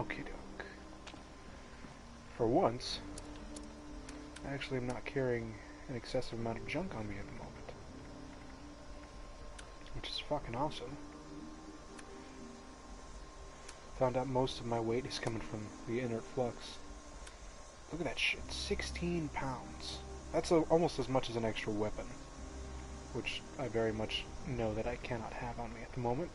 Okie doke. For once, I actually am not carrying an excessive amount of junk on me at the moment. Which is fucking awesome. Found out most of my weight is coming from the inert flux. Look at that shit, 16 pounds. That's almost as much as an extra weapon. Which I very much know that I cannot have on me at the moment.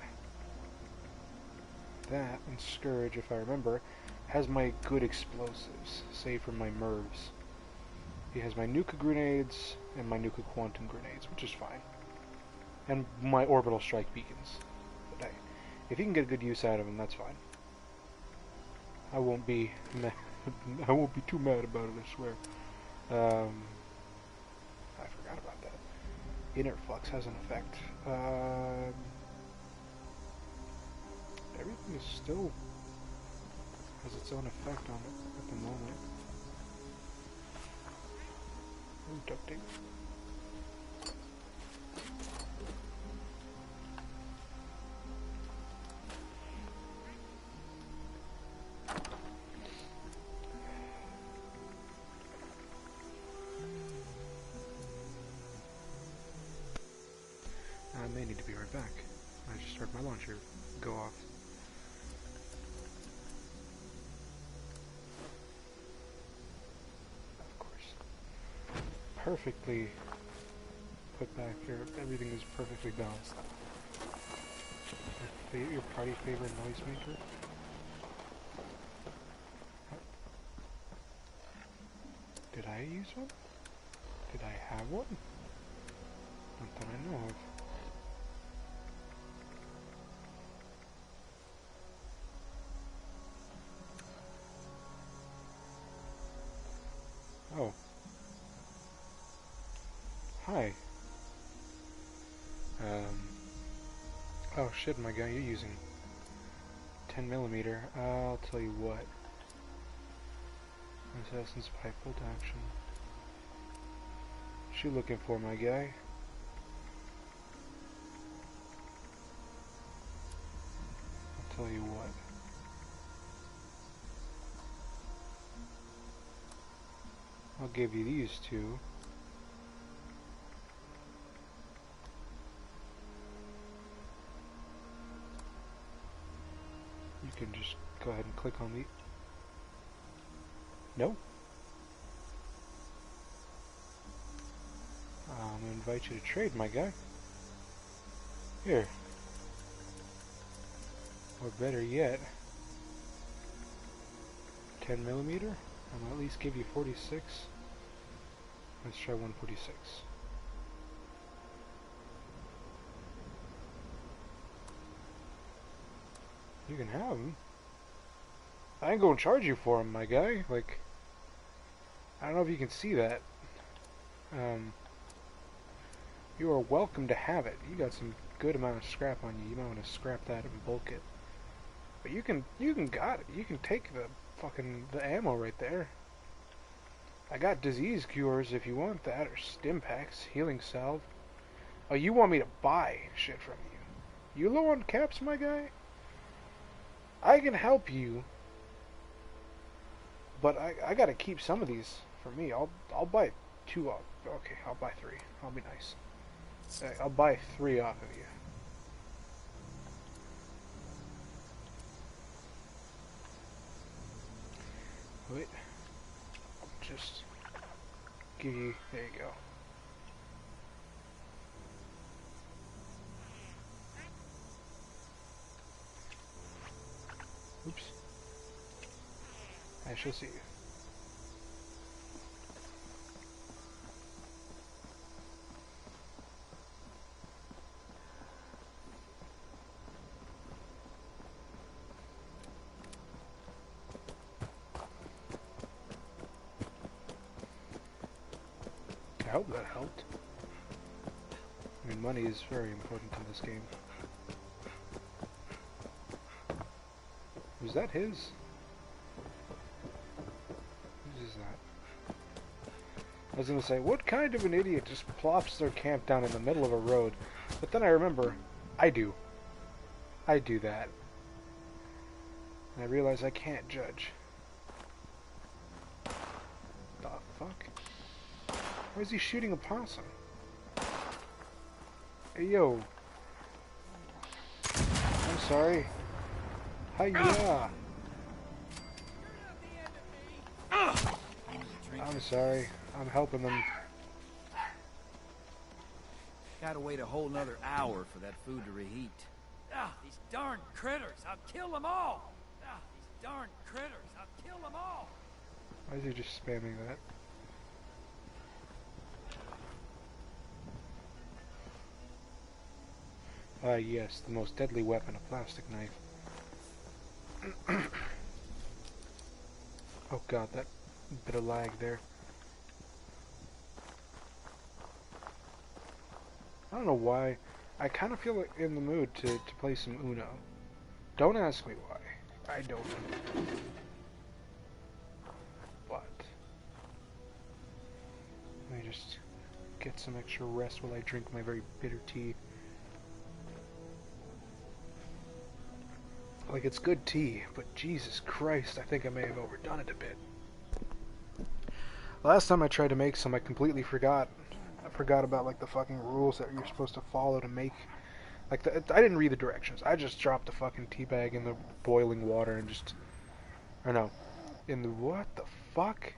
That, and Scourge, if I remember, has my good explosives, save for my MIRVs. He has my Nuka grenades and my Nuka quantum grenades, which is fine. And my orbital strike beacons. But hey, if you can get a good use out of them, that's fine. I won't be I won't be too mad about it, I swear. I forgot about that. Inert flux has an effect. Everything is still has its own effect on it at the moment. Ooh, duct tape. I may need to be right back. I just heard my launcher go off. Of course. Perfectly put back here. Everything is perfectly balanced. Your party favorite noisemaker? Did I use one? Did I have one? Not that I know of. Oh. Hi. Oh shit, my guy, you're using 10mm. I'll tell you what. Assassin's Pipe, bolt action. What you looking for, my guy? I'll tell you what. I'll give you these two. You can just go ahead and click on the... No? I'm gonna invite you to trade, my guy. Here. Or better yet, 10mm? I'll at least give you 46. Let's try 146. You can have them. I ain't gonna charge you for them, my guy. Like, I don't know if you can see that. You are welcome to have it. You got some good amount of scrap on you. You might want to scrap that and bulk it. But you can got it. You can take the ammo right there. I got disease cures if you want that, or stim packs, healing salve. Oh, you want me to buy shit from you? You low on caps, my guy? I can help you, but I gotta keep some of these for me. I'll buy 2 off. Okay, I'll buy 3. I'll be nice. I'll buy 3 off of you. Wait. Just give you... There you go. Oops. I shall see you. I hope that helped. I mean, money is very important in this game. Was that his? Whose is that? I was gonna say, what kind of an idiot just plops their camp down in the middle of a road? But then I remember, I do. I do that. And I realize I can't judge. The fuck? Why is he shooting a possum? Hey, yo. I'm sorry. Hiya! I'm sorry. I'm helping them. Gotta wait a whole nother hour for that food to reheat. Ah, these darn critters! I'll kill them all! Ah, these darn critters! I'll kill them all! Why is he just spamming that? Yes, the most deadly weapon, a plastic knife. Oh god, that bit of lag there. I don't know why. I kind of feel like in the mood to play some Uno. Don't ask me why. I don't know. But let me just get some extra rest while I drink my very bitter tea. Like, it's good tea, but Jesus Christ, I think I may have overdone it a bit. Last time I tried to make some, I completely forgot. I forgot about, like, the fucking rules that you're supposed to follow to make. Like, I didn't read the directions. I just dropped the fucking tea bag in the boiling water and just... Or no. In the... What the fuck?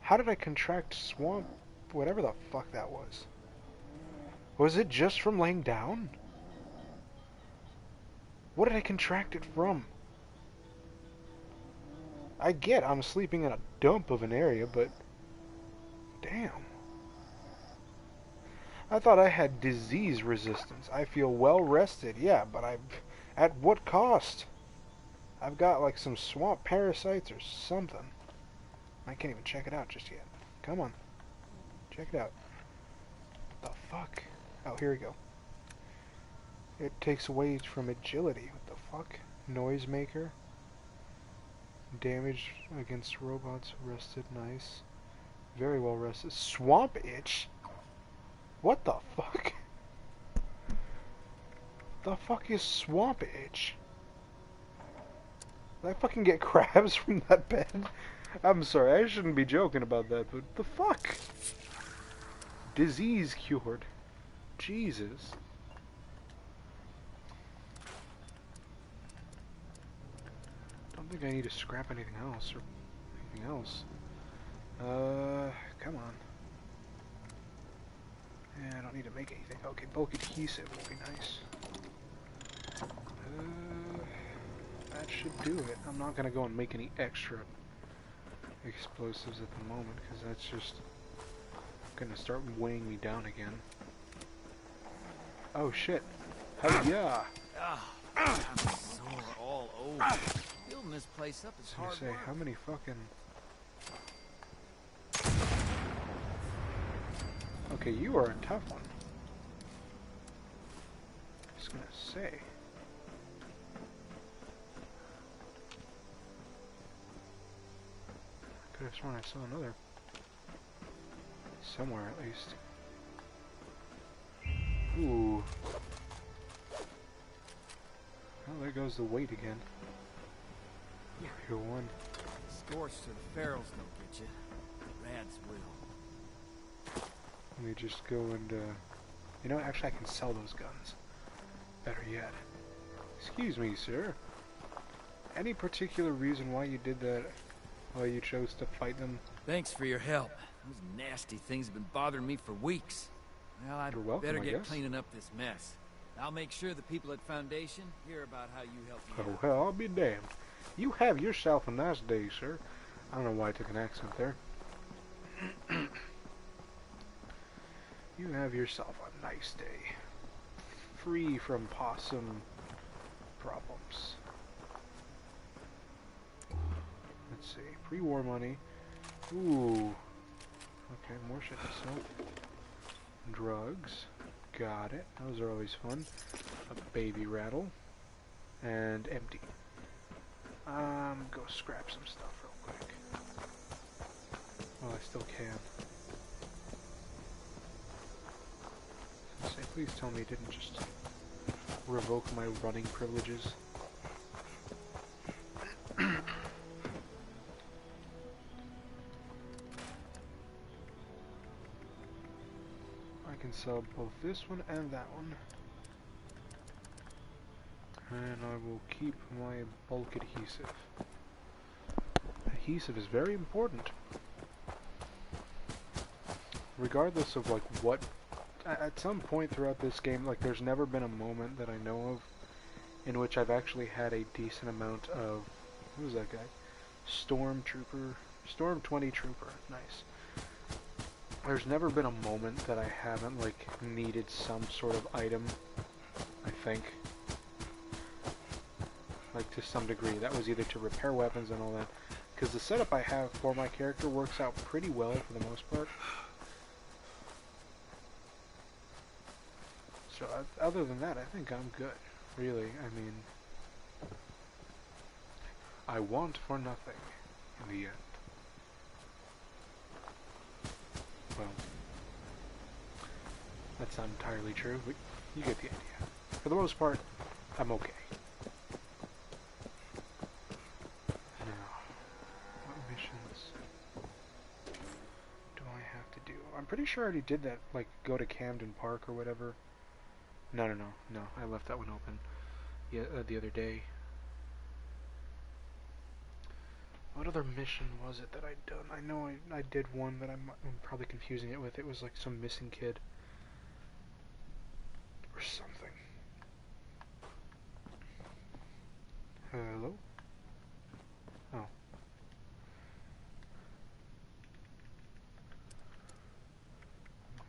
How did I contract swamp... Whatever the fuck that was. Was it just from laying down? What did I contract it from? I get I'm sleeping in a dump of an area, but... Damn. I thought I had disease resistance. I feel well rested, yeah, but at what cost? I've got like some swamp parasites or something. I can't even check it out just yet. Come on. Check it out. What the fuck? Oh, here we go. It takes away from agility. What the fuck? Noisemaker. Damage against robots. Rested. Nice. Very well rested. Swamp itch? What the fuck? The fuck is swamp itch? Did I fucking get crabs from that bed? I'm sorry, I shouldn't be joking about that, but the fuck? Disease cured. Jesus. Don't think I need to scrap anything else or anything else. Come on. Yeah, I don't need to make anything. Okay, bulk adhesive would be nice. That should do it. I'm not gonna go and make any extra explosives at the moment, because that's just gonna start weighing me down again. Oh shit. Hell yeah! I'm sore all over. Building this place up is hard work. How many fucking... Okay, you are a tough one. Just gonna say. Could have sworn I saw another. Somewhere, at least. Ooh. Well, there goes the weight again. Here one. Scourge to the ferals don't get you. The rads will. Let me just go and, you know, actually I can sell those guns. Better yet. Excuse me, sir. Any particular reason why you did that? Why you chose to fight them? Thanks for your help. Those nasty things have been bothering me for weeks. Well, I'd better get cleaning up this mess. I'll make sure the people at Foundation hear about how you helped me out. Oh, well, I'll be damned. You have yourself a nice day, sir. I don't know why I took an accent there. You have yourself a nice day. Free from possum problems. Let's see. Pre-war money. Ooh. Okay, more shit to sell. Drugs. Got it. Those are always fun. A baby rattle. And empty. Go scrap some stuff real quick. Well, I still can. Say, please tell me it didn't just revoke my running privileges. I can sell both this one and that one. And I will keep my bulk adhesive. Adhesive is very important. Regardless of like what, at some point throughout this game, like there's never been a moment that I know of in which I've actually had a decent amount of, who's that guy? Storm 20 Trooper, nice. There's never been a moment that I haven't like needed some sort of item, I think. Like to some degree, that was either to repair weapons and all that, because the setup I have for my character works out pretty well for the most part. So other than that, I think I'm good, really. I mean, I want for nothing in the end. Well, that's not entirely true, but you get the idea. For the most part, I'm okay. Now, what missions do I have to do? I'm pretty sure I already did that, like, go to Camden Park or whatever. No, I left that one open the other day. What other mission was it that I'd done? I know I did one that I'm probably confusing it with. It was like some missing kid. Or something. Hello? Oh.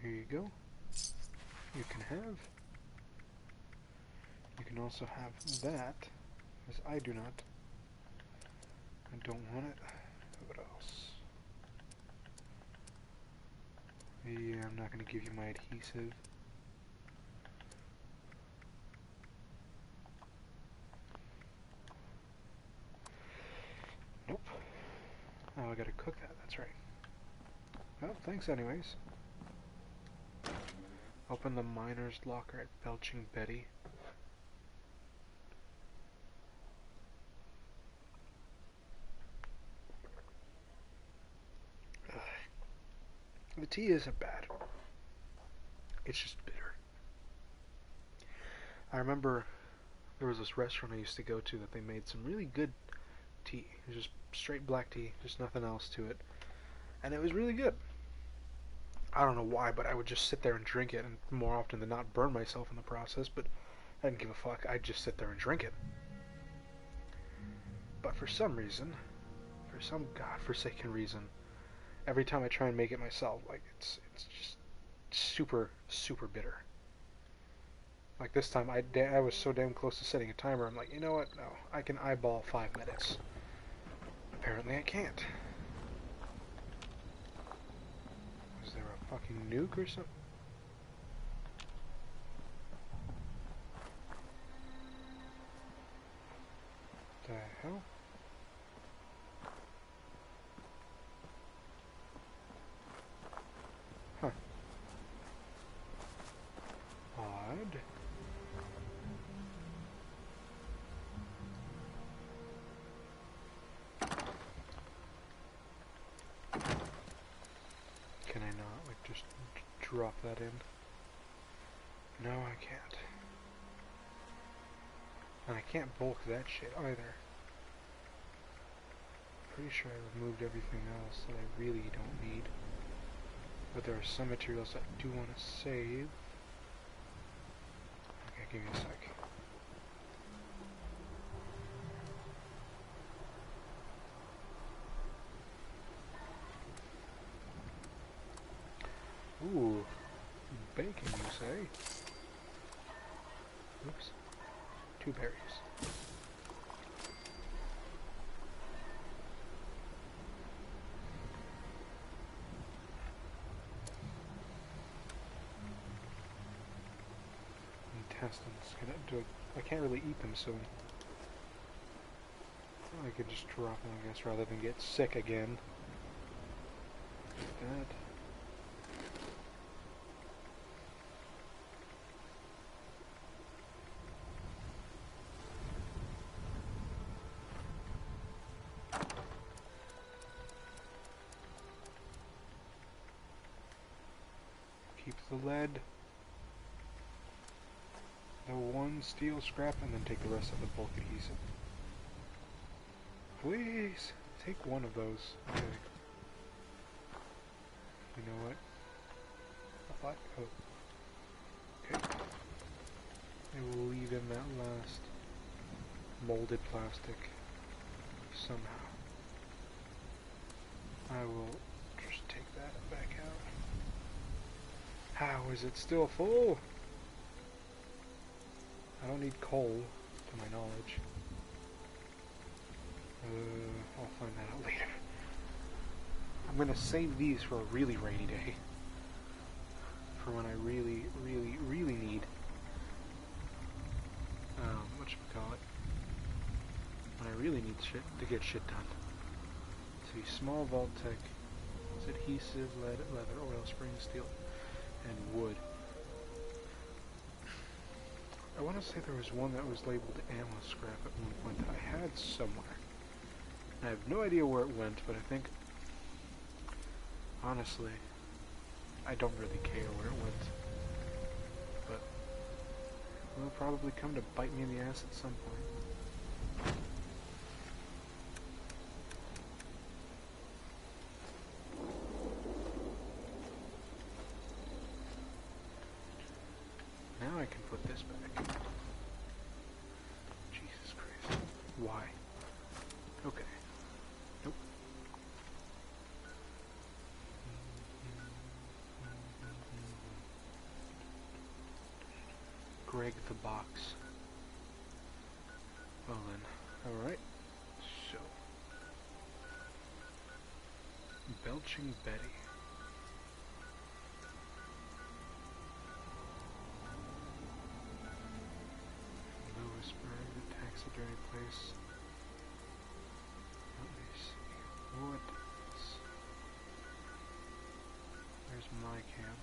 Here you go. You can have. You can also have that, as I do not. I don't want it. What else? Yeah, I'm not going to give you my adhesive. Nope. Oh, I gotta cook that, that's right. Well, thanks anyways. Open the miner's locker at Belching Betty. The tea isn't bad. It's just bitter. I remember there was this restaurant I used to go to that they made some really good tea. It was just straight black tea, just nothing else to it. And it was really good. I don't know why, but I would just sit there and drink it, and more often than not burn myself in the process, but I didn't give a fuck. I'd just sit there and drink it. But for some reason, for some godforsaken reason, every time I try and make it myself, like, it's just super, super bitter. Like this time, I was so damn close to setting a timer, I'm like, you know what, no, I can eyeball 5 minutes. Apparently I can't. Is there a fucking nuke or something? The hell? Huh. Odd. Can I not, like, just drop that in? No, I can't. And I can't bulk that shit either. Pretty sure I removed everything else that I really don't need. But there are some materials that I do want to save. Okay, give me a sec. Ooh, bacon, you say? Oops. 2 berries. Intestines. I can't really eat them, so I could just drop them, I guess, rather than get sick again. Like that. Keep the lead. The one steel scrap, and then take the rest of the bulk adhesive. Please, take one of those. Okay. You know what? Oh. Okay. I will leave in that last molded plastic somehow. I will just take that back out. How is it still full? I don't need coal, to my knowledge. I'll find that out later. I'm gonna save these for a really rainy day. For when I really, really, really need, whatchamacallit, when I really need shit to get shit done. See, small vault tech, it's adhesive, lead, leather, oil, spring, steel, and wood. I want to say there was one that was labeled ammo scrap at one point that I had somewhere. I have no idea where it went, but I think, honestly, I don't really care where it went. But it will probably come to bite me in the ass at some point. Now I can put this back. Jesus Christ. Why? Okay. Nope. Greg the box. Well then. Alright. So. Belching Betty. Lewisburg, the taxidermy place. Let me see. Woods. There's my camp.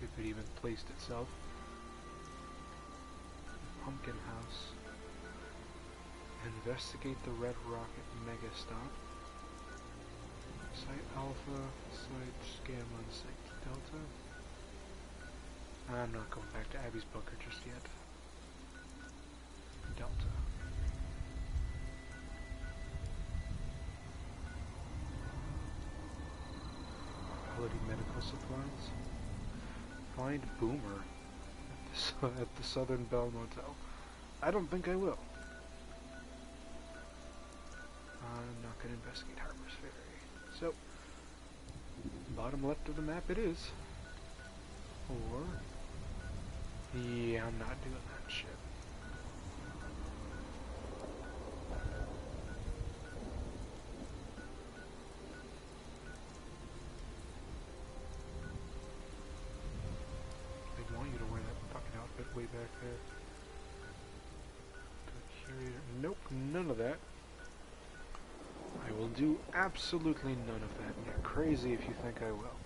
If it even placed itself. Pumpkin House. Investigate the Red Rocket Mega Stop. Site Alpha, Site Gamma, and Site Delta. I'm not going back to Abby's bunker just yet. Delta. Quality medical supplies. Find Boomer at the Southern Bell Motel. I don't think I will. I'm not going to investigate Harper's Ferry. So, bottom left of the map it is. Or, yeah, I'm not doing that shit. They want you to wear that fucking outfit way back there. Nope, none of that. I will do absolutely none of that. You're crazy if you think I will.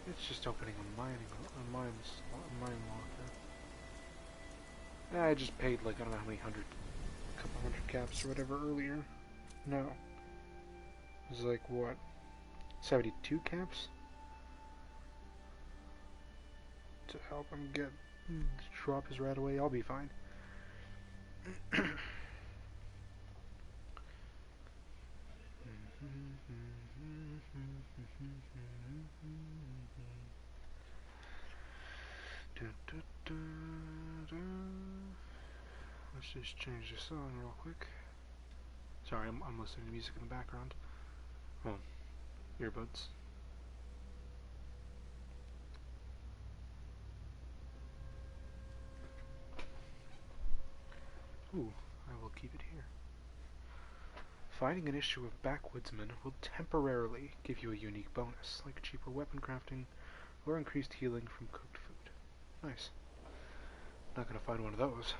It's just opening a mine locker. Yeah, I just paid like I don't know how many couple hundred caps or whatever earlier. No. It was like what? 72 caps? To help him drop his rat away, I'll be fine. Let's just change the song real quick. Sorry, I'm listening to music in the background. Oh, earbuds. Ooh, I will keep it here. Finding an issue of Backwoodsman will temporarily give you a unique bonus, like cheaper weapon crafting or increased healing from cooked food. Nice. Not gonna find one of those.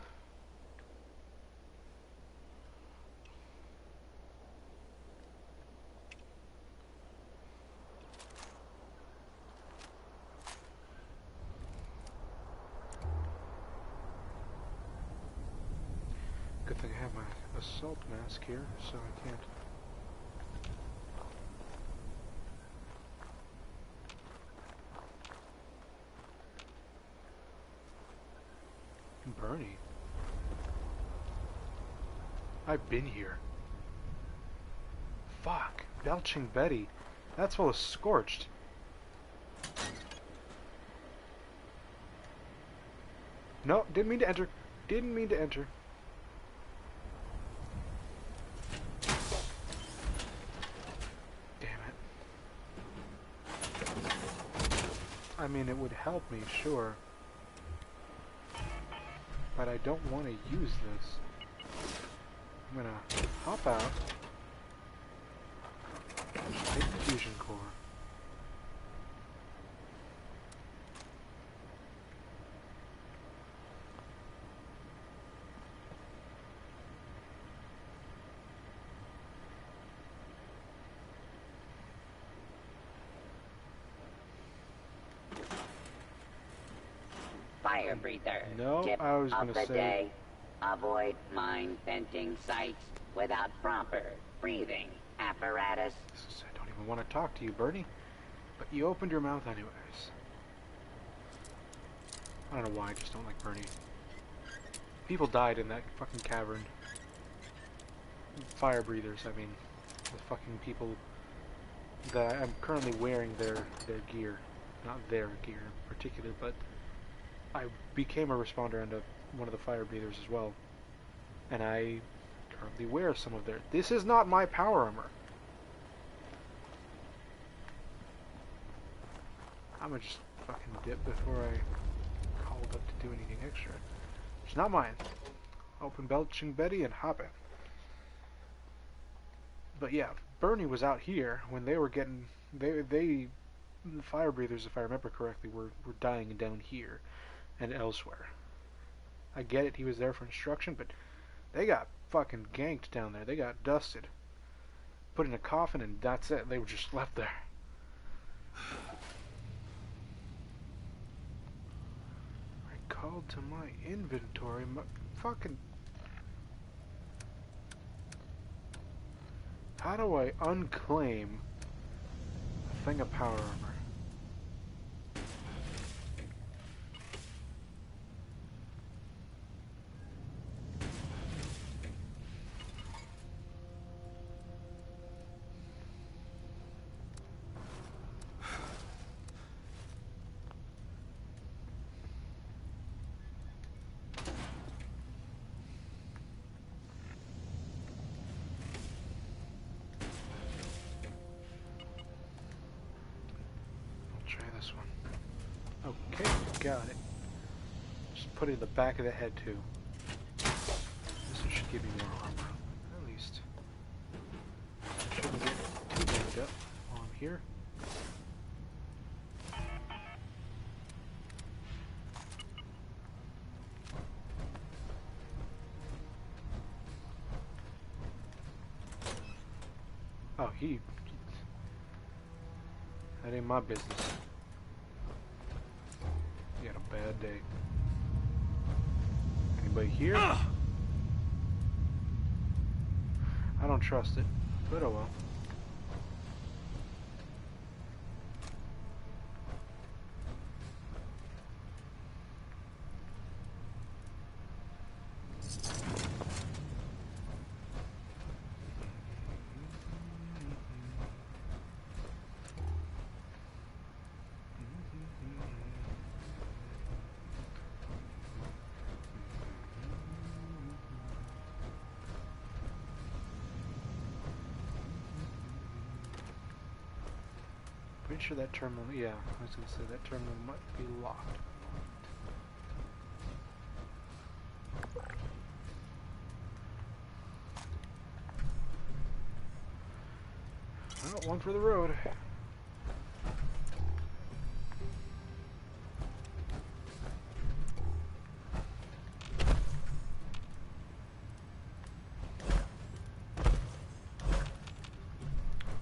Good thing I have my assault mask here, so I can't. Bernie. I've been here. Fuck. Belching Betty. That's what was scorched. No, didn't mean to enter. Didn't mean to enter. Damn it. I mean, it would help me, sure. But I don't want to use this. I'm gonna hop out. Take the fusion core. Fire breather. No, Tip I was of gonna the say. day. Avoid mine-venting sites without proper breathing apparatus. I don't even want to talk to you, Bernie. But you opened your mouth anyways. I don't know why, I just don't like Bernie. People died in that fucking cavern. Fire breathers, I mean. The fucking people that I'm currently wearing their gear. Not their gear in particular, but I became a responder and one of the fire breathers as well. And I currently wear some of their... This is not my power armor. I'm gonna just fucking dip before I called up to do anything extra. It's not mine. Open Belching Betty and hop in. But yeah, Bernie was out here when they were getting... the fire breathers, if I remember correctly, were dying down here and elsewhere. I get it, he was there for instruction, but they got fucking ganked down there. They got dusted. Put in a coffin and that's it. They were just left there. I called to my inventory. Fucking... How do I unclaim a thing of power armor? Okay, got it. Just put it in the back of the head too. This one should give me more armor, at least. I shouldn't get too banged up while I'm here. Oh, that ain't my business. You had a bad day. Anybody here? I don't trust it, but oh well. Pretty sure that terminal, yeah, I was going to say that terminal might be locked. Well, one for the road.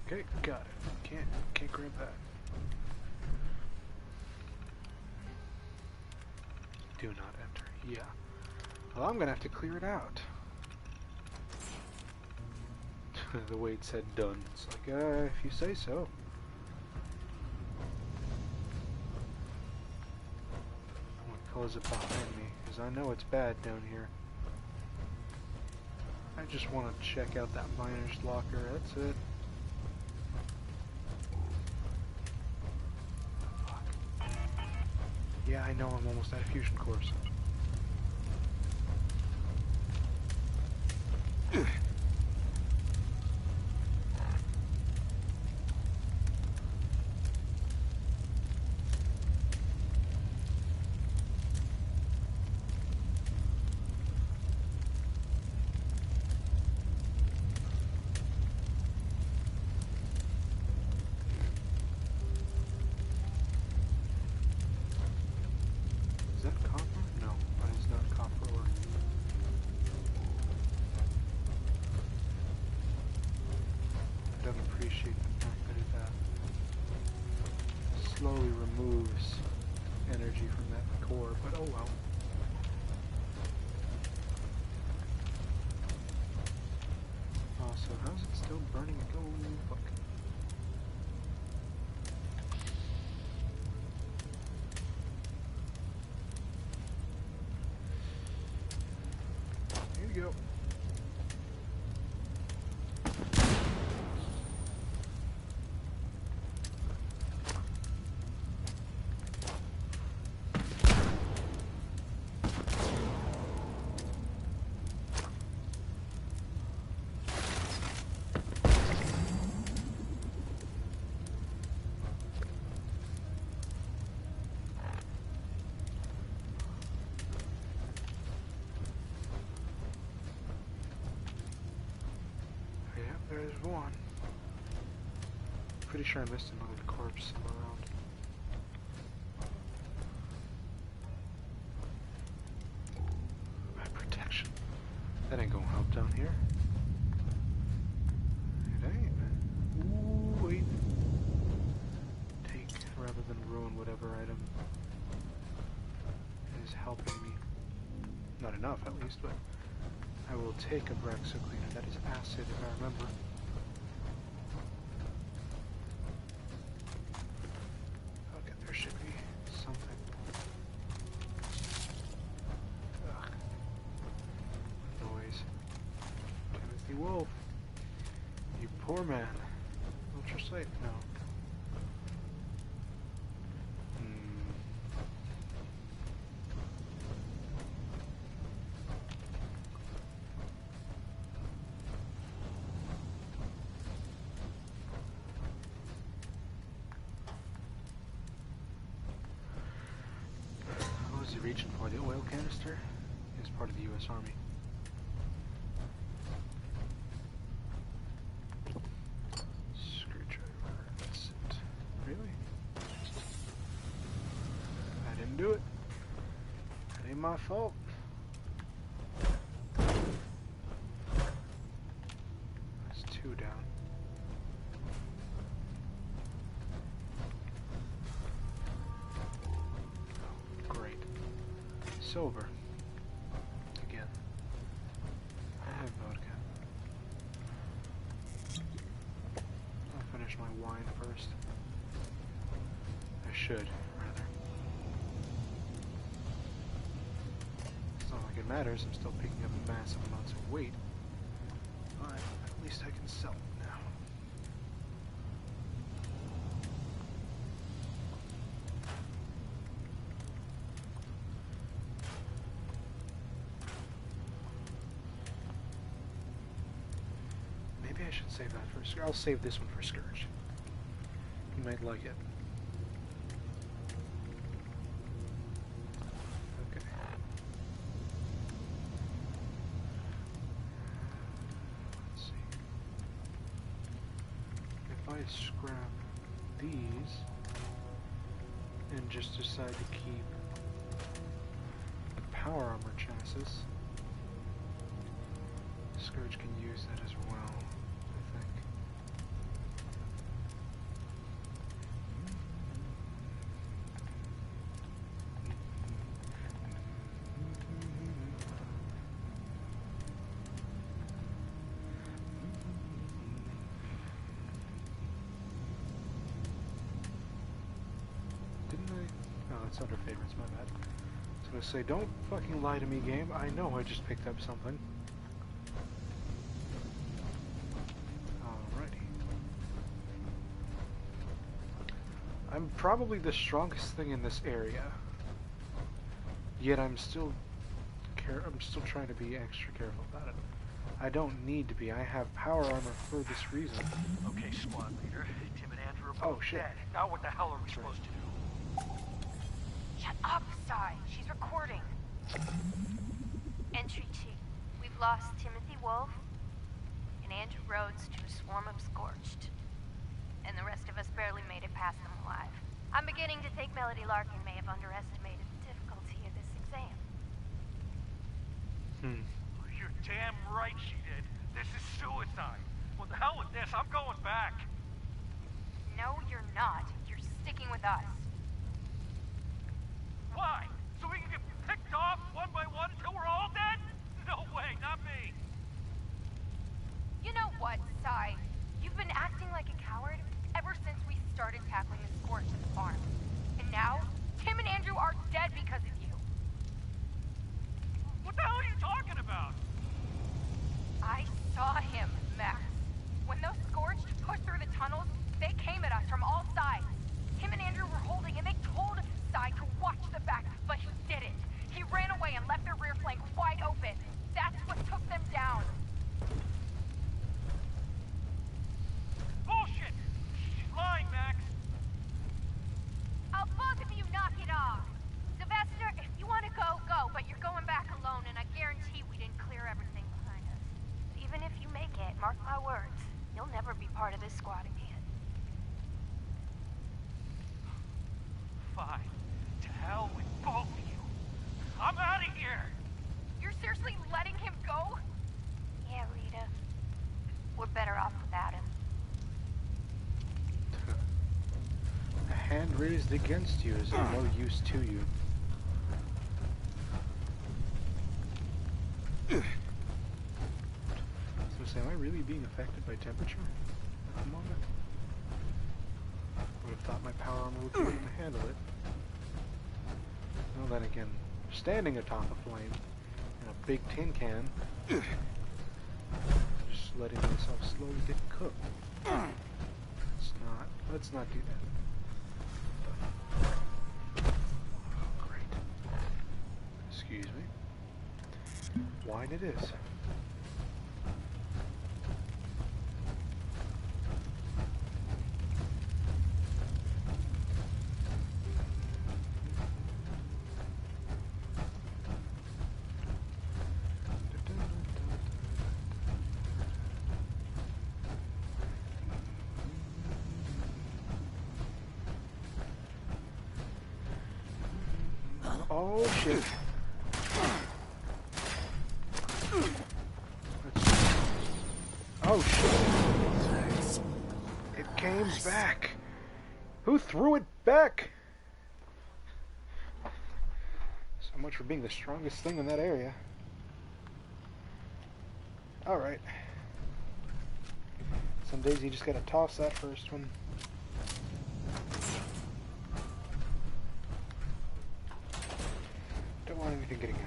Okay, got it. Can't grab that. Do not enter. Yeah. Well, I'm gonna have to clear it out. The way it said done. It's like, if you say so. I'm gonna close it behind me, because I know it's bad down here. I just want to check out that miner's locker, that's it. Fuck. Yeah, I know I'm almost out of fusion cores. Slowly removes energy from that core, but oh well. Also, how's it still burning? Go, fuck. Here you go. There's one. Pretty sure I missed another corpse somewhere around. My protection. That ain't gonna help down here. It ain't. Ooh, wait. Take rather than ruin whatever item is helping me. Not enough, at least, but I will take a Braxo cleaner. That is acid, if I remember. Okay, there should be something. Ugh. Noise. Timothy Wolf. You poor man. Ultrasight? No. Reaching for the oil canister is part of the U.S. Army. Screwdriver, that's it. Really? I didn't do it. That ain't my fault. That's two down. Silver. Again. And vodka. I'll finish my wine first. I should, rather. It's not like it matters, I'm still picking up massive amounts of weight. But at least I can sell it now. Maybe I should save that for Scourge. I'll save this one for Scourge. You might like it. Okay. Let's see. If I scrap these and just decide to keep the power armor chassis, Scourge can use that as well. it's under favorites, my bad. I was gonna say, don't fucking lie to me, game. I know I just picked up something. Alrighty. I'm probably the strongest thing in this area. Yet I'm still trying to be extra careful about it. I don't need to be. I have power armor for this reason. Okay, squad leader. Tim and Andrew are both dead. Now what the hell are we supposed to do? Shut up, Sai. She's recording. Entry 2. We've lost Timothy Wolf and Andrew Rhodes to a swarm of Scorched. And the rest of us barely made it past them alive. I'm beginning to think Melody Larkin may have underestimated the difficulty of this exam. You're damn right she did. This is suicide. Well, the hell with this. I'm going back. No, you're not. You're sticking with us. Why? So we can get picked off one by one until we're all dead? No way, not me. You know what, Sai? You've been acting like a coward ever since we started tackling the Scourge at the farm. And now, Tim and Andrew are dead because of you. What the hell are you talking about? I saw him, Max. When those Scourged pushed through the tunnels, they came at us from all sides. Tim and Andrew were holding, and they told Sai to watch the back, but he didn't. He ran away and left their rear flank wide open. That's what took them down. Bullshit! She's lying, Max. I'll both of you knock it off. Sylvester, if you want to go, go, but you're going back alone, and I guarantee we didn't clear everything behind us. Even if you make it, mark my words, you'll never be part of this squad again. Fine. To hell with both of you. I'm out of here! You're seriously letting him go? Yeah, Rita. We're better off without him. A hand raised against you is of no use to you. So am I really being affected by temperature at the moment? I would have thought my power armor would be able to handle it. Well, then again, standing atop a flame in a big tin can, just letting myself slowly get cooked. Let's not do that. Oh, great. Excuse me. Wine it is. Oh shit. Oh shit. It came back. Who threw it back? So much for being the strongest thing in that area. Alright. Some days you just gotta toss that first one. Don't want anything getting out.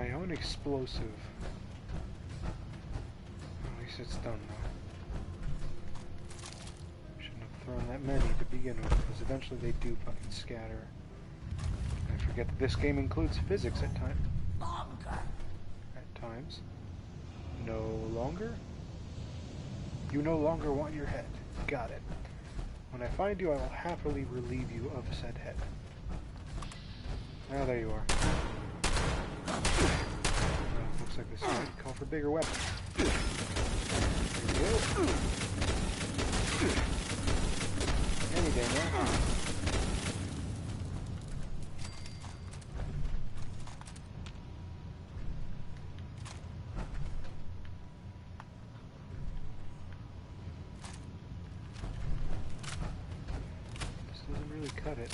my own explosive. At least it's done though. Shouldn't have thrown that many to begin with, because eventually they do fucking scatter. I forget that this game includes physics at times. At times. No longer? You no longer want your head. Got it. When I find you, I will happily relieve you of said head. Oh, there you are. Looks like this might call for bigger weapons. There we go. Any day now. This doesn't really cut it.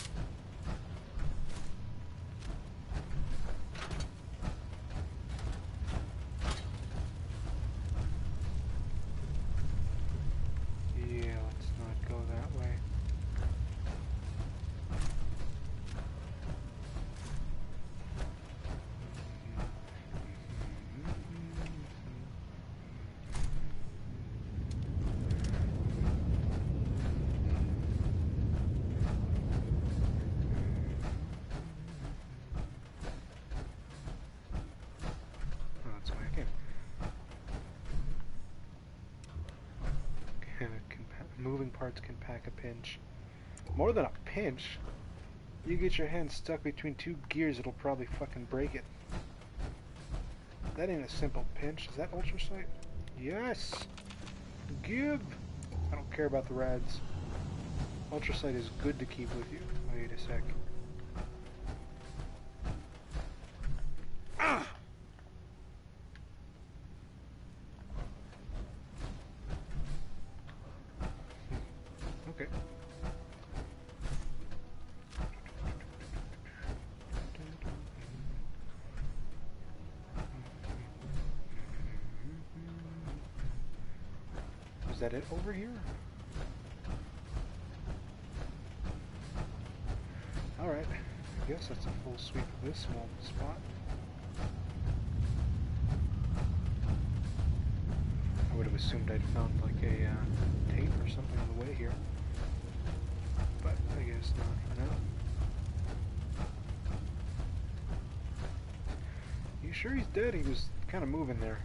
Moving parts can pack a pinch. More than a pinch? You get your hand stuck between two gears, it'll probably fucking break it. That ain't a simple pinch. Is that ultra sight? Yes! Give! I don't care about the rads. Ultra sight is good to keep with you. Wait a sec. Okay. Is that it over here? Alright, I guess that's a full sweep of this small spot. I would have assumed I'd found like a tape or something on the way here. But I guess not for now. You sure he's dead? He was kind of moving there.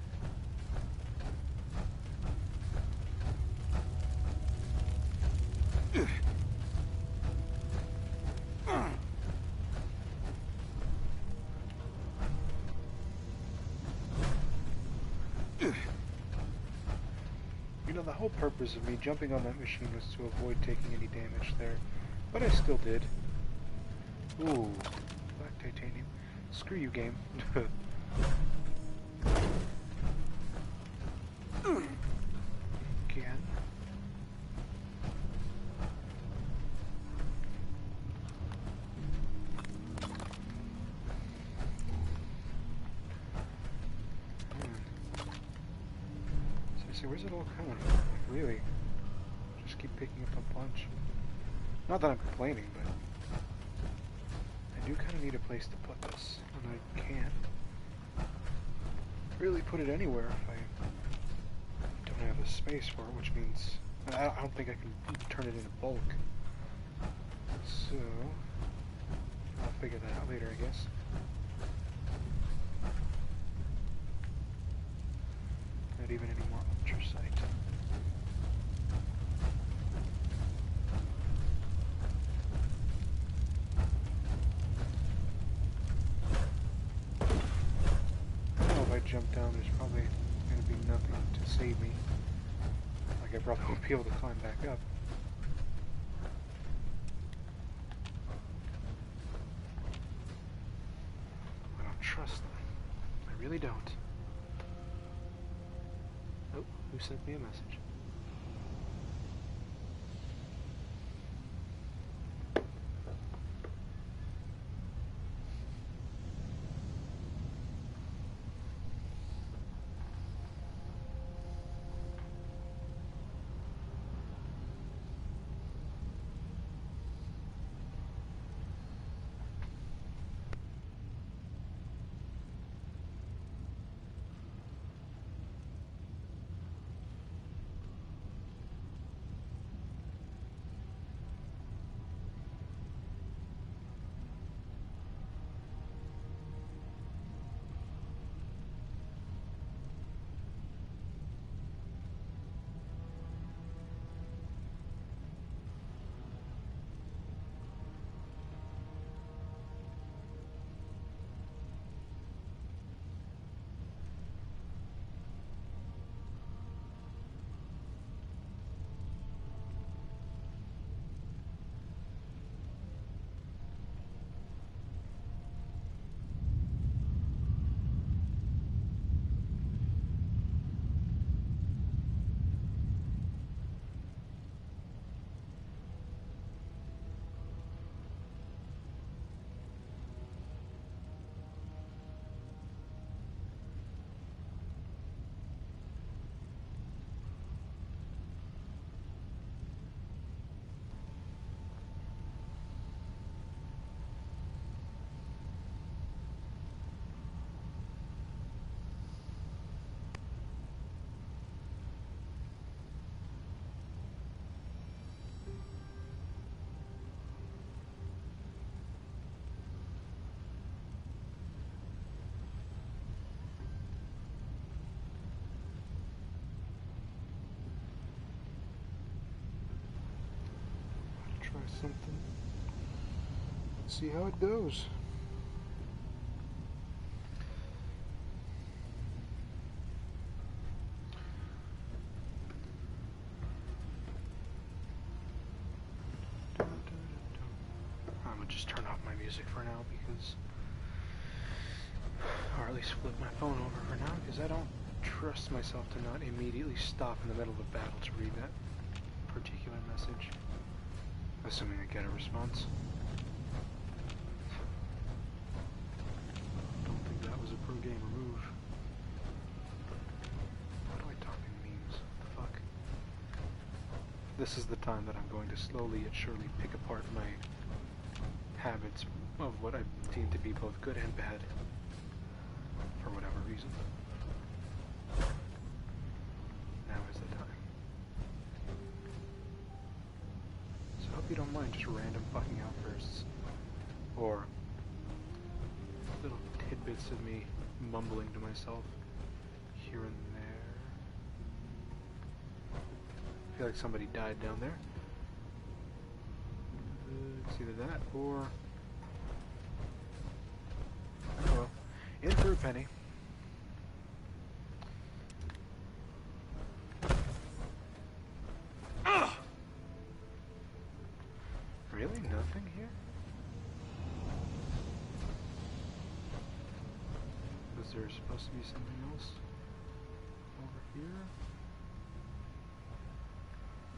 You know, the whole purpose of me jumping on that machine was to avoid taking any damage there. But I still did. Ooh, black titanium. Screw you, game. Again. So where's it all coming from? Like, really? Just keep picking up a bunch. Not that I'm complaining, but I do kind of need a place to put this, and I can't really put it anywhere if I don't have the space for it, which means I don't think I can turn it into bulk. So I'll figure that out later, I guess. Not even any more ultrasight. Jump down, there's probably going to be nothing to save me. Like I probably won't be able to climb back up. I don't trust them. I really don't. Oh, who sent me a message? something. Let's see how it goes. I'm gonna just turn off my music for now because, or at least flip my phone over for now because I don't trust myself to not immediately stop in the middle of a battle to read that particular message, assuming I get a response. Don't think that was a pro gamer move. Why do I talk in memes? What the fuck? This is the time that I'm going to slowly yet surely pick apart my habits of what I deem to be both good and bad, for whatever reason. Now is the time. So I hope you don't mind just random fucking outbursts, or little tidbits of me mumbling to myself here and there. I feel like somebody died down there. It's either that or... oh well. In for a penny. Ugh! Really? Nothing here? Was there supposed to be something else over here?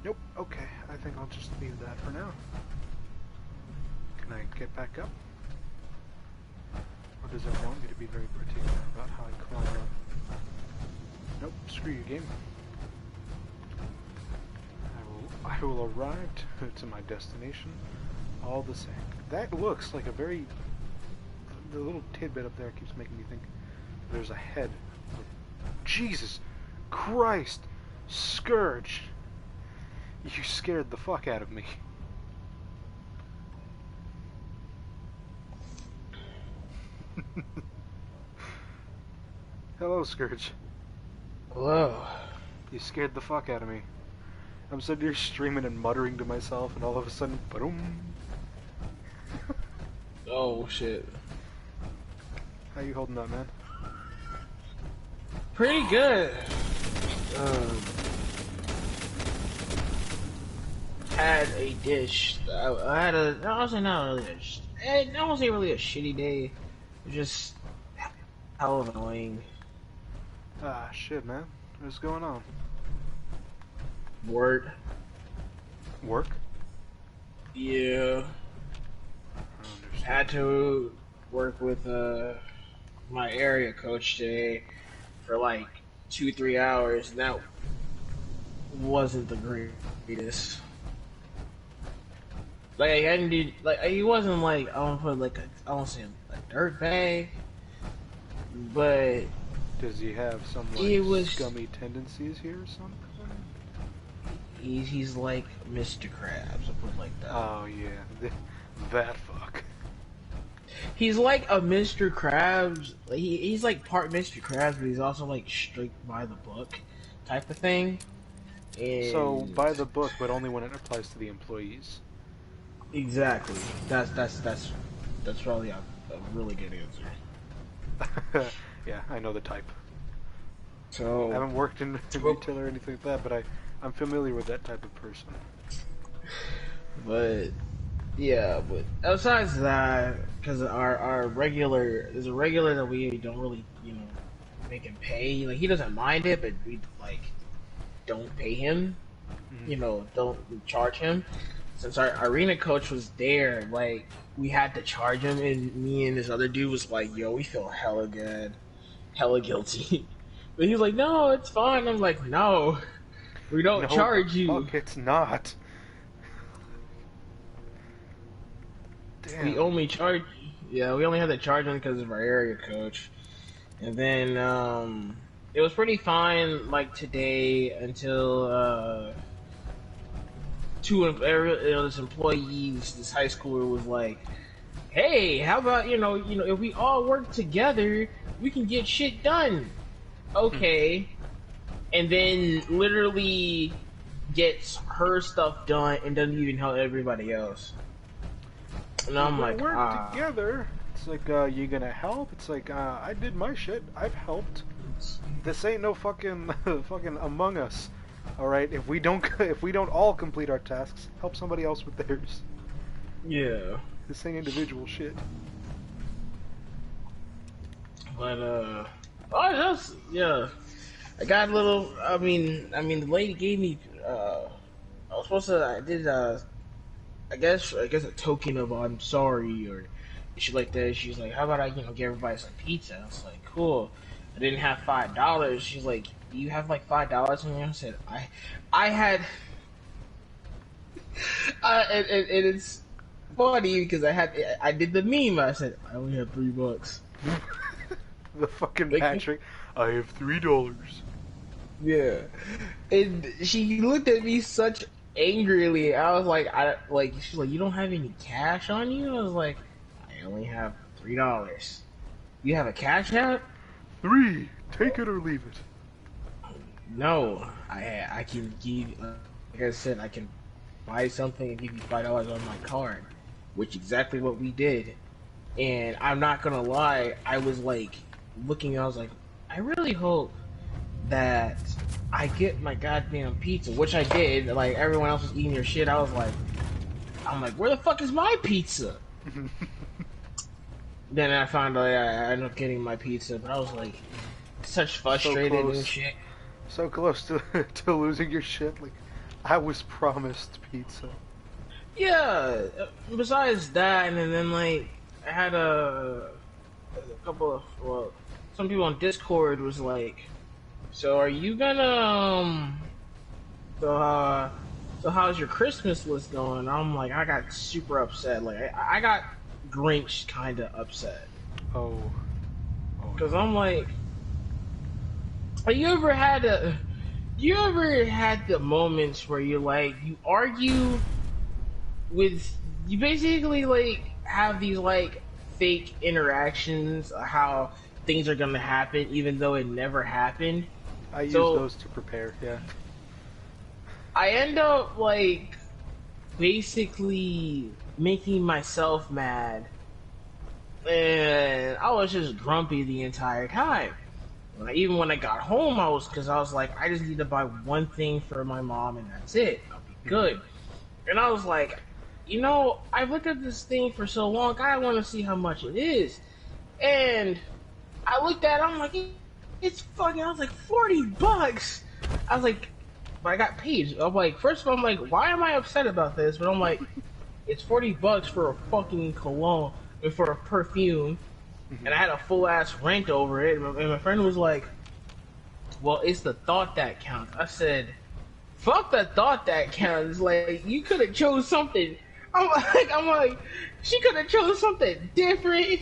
Nope. Okay. I think I'll just leave that for now. Can I get back up? Or does it want me to be very particular about how I climb up? Nope, screw you, game. I will arrive to my destination all the same. That looks like a very... the little tidbit up there keeps making me think there's a head. Jesus Christ! Scourge! You scared the fuck out of me. Hello, Scourge. Hello. You scared the fuck out of me. I'm sitting here streaming and muttering to myself, and all of a sudden, boom. Oh shit. How you holding up, man? Pretty good. Had a dish. I had a. I was not really a. It wasn't really a shitty day. It was just hell of annoying. Ah, shit, man. What's going on? Work. Work? Yeah. Had to work with my area coach today for like 2-3 hours, and that wasn't the greatest. Like I hadn't did like he wasn't like I want to put like I won't say a dirt bag, but does he have some like scummy tendencies here or something? He's like Mr. Krabs, I'll put it like that. Oh yeah, that fuck. He's like a Mr. Krabs. He's like part Mr. Krabs, but he's also like strict by the book type of thing. And so by the book, but only when it applies to the employees. Exactly. That's probably a really good answer. Yeah, I know the type. So I haven't worked in retail or anything like that, but I'm familiar with that type of person. But yeah, but besides that, because there's a regular that we don't really make him pay. Like he doesn't mind it, but we like don't pay him. Mm-hmm. Don't charge him. Since our arena coach was there, like, we had to charge him, and me and this other dude was like, yo, we feel hella good. Hella guilty. But he was like, no, it's fine. I'm like, no, we don't charge you. Fuck, it's not. Damn. We only charge, we only had to charge him because of our area coach. And then, it was pretty fine, like, today until, this employee, this high schooler was like, hey, how about, if we all work together, we can get shit done. Okay. And then literally gets her stuff done and doesn't even help everybody else. And I'm we like, work together. It's like, you gonna help? It's like, I did my shit. I've helped. This ain't no fucking fucking Among Us. All right, if we don't all complete our tasks, help somebody else with theirs. yeah. This ain't individual shit. But yeah. I got a little. I mean, the lady gave me. I was supposed to. I did. I guess a token of I'm sorry or shit like that. She's like, how about I get everybody some pizza? I was like, cool. I didn't have $5. She's like, do you have like $5 in there? I said, I had. And it's funny because I did the meme. I said I only have $3. The fucking Patrick. I have $3. Yeah, and she looked at me such angrily. I was like, she's like, you don't have any cash on you? I was like, I only have $3. You have a cash app? 3. Take it or leave it. No, I can give. Like I said, I can buy something and give you $5 on my card, which exactly what we did. And I'm not gonna lie, I was like looking. I was like, I really hope that I get my goddamn pizza, which I did. Like everyone else was eating their shit. I'm like, where the fuck is my pizza? Then I found out I ended up getting my pizza, but I was like, such frustrated and shit. So close to losing your shit. Like, I was promised pizza. Yeah. Besides that, and then like I had a couple of some people on Discord was like, so are you gonna so how's your Christmas list going? I'm like, I got super upset. Like I got Grinch kind of upset. Oh. Because I'm like, you ever had the moments where you argue with, you basically like have these like fake interactions of how things are gonna happen even though it never happened? I use those to prepare, yeah. I end up like basically making myself mad, and I was just grumpy the entire time. Even when I got home, I was like, I just need to buy one thing for my mom and that's it. I'll be good. And I was like, I've looked at this thing for so long, I want to see how much it is. And I looked at it, I'm like, it's fucking, I was like, $40. I was like, but I got paid. I'm like, first of all, I'm like, why am I upset about this? But I'm like, it's $40 for a fucking cologne, for a perfume, and I had a full ass rant over it. And my friend was like, well, it's the thought that counts. I said, fuck the thought that counts. Like, you could have chose something. I'm like, she could have chose something different.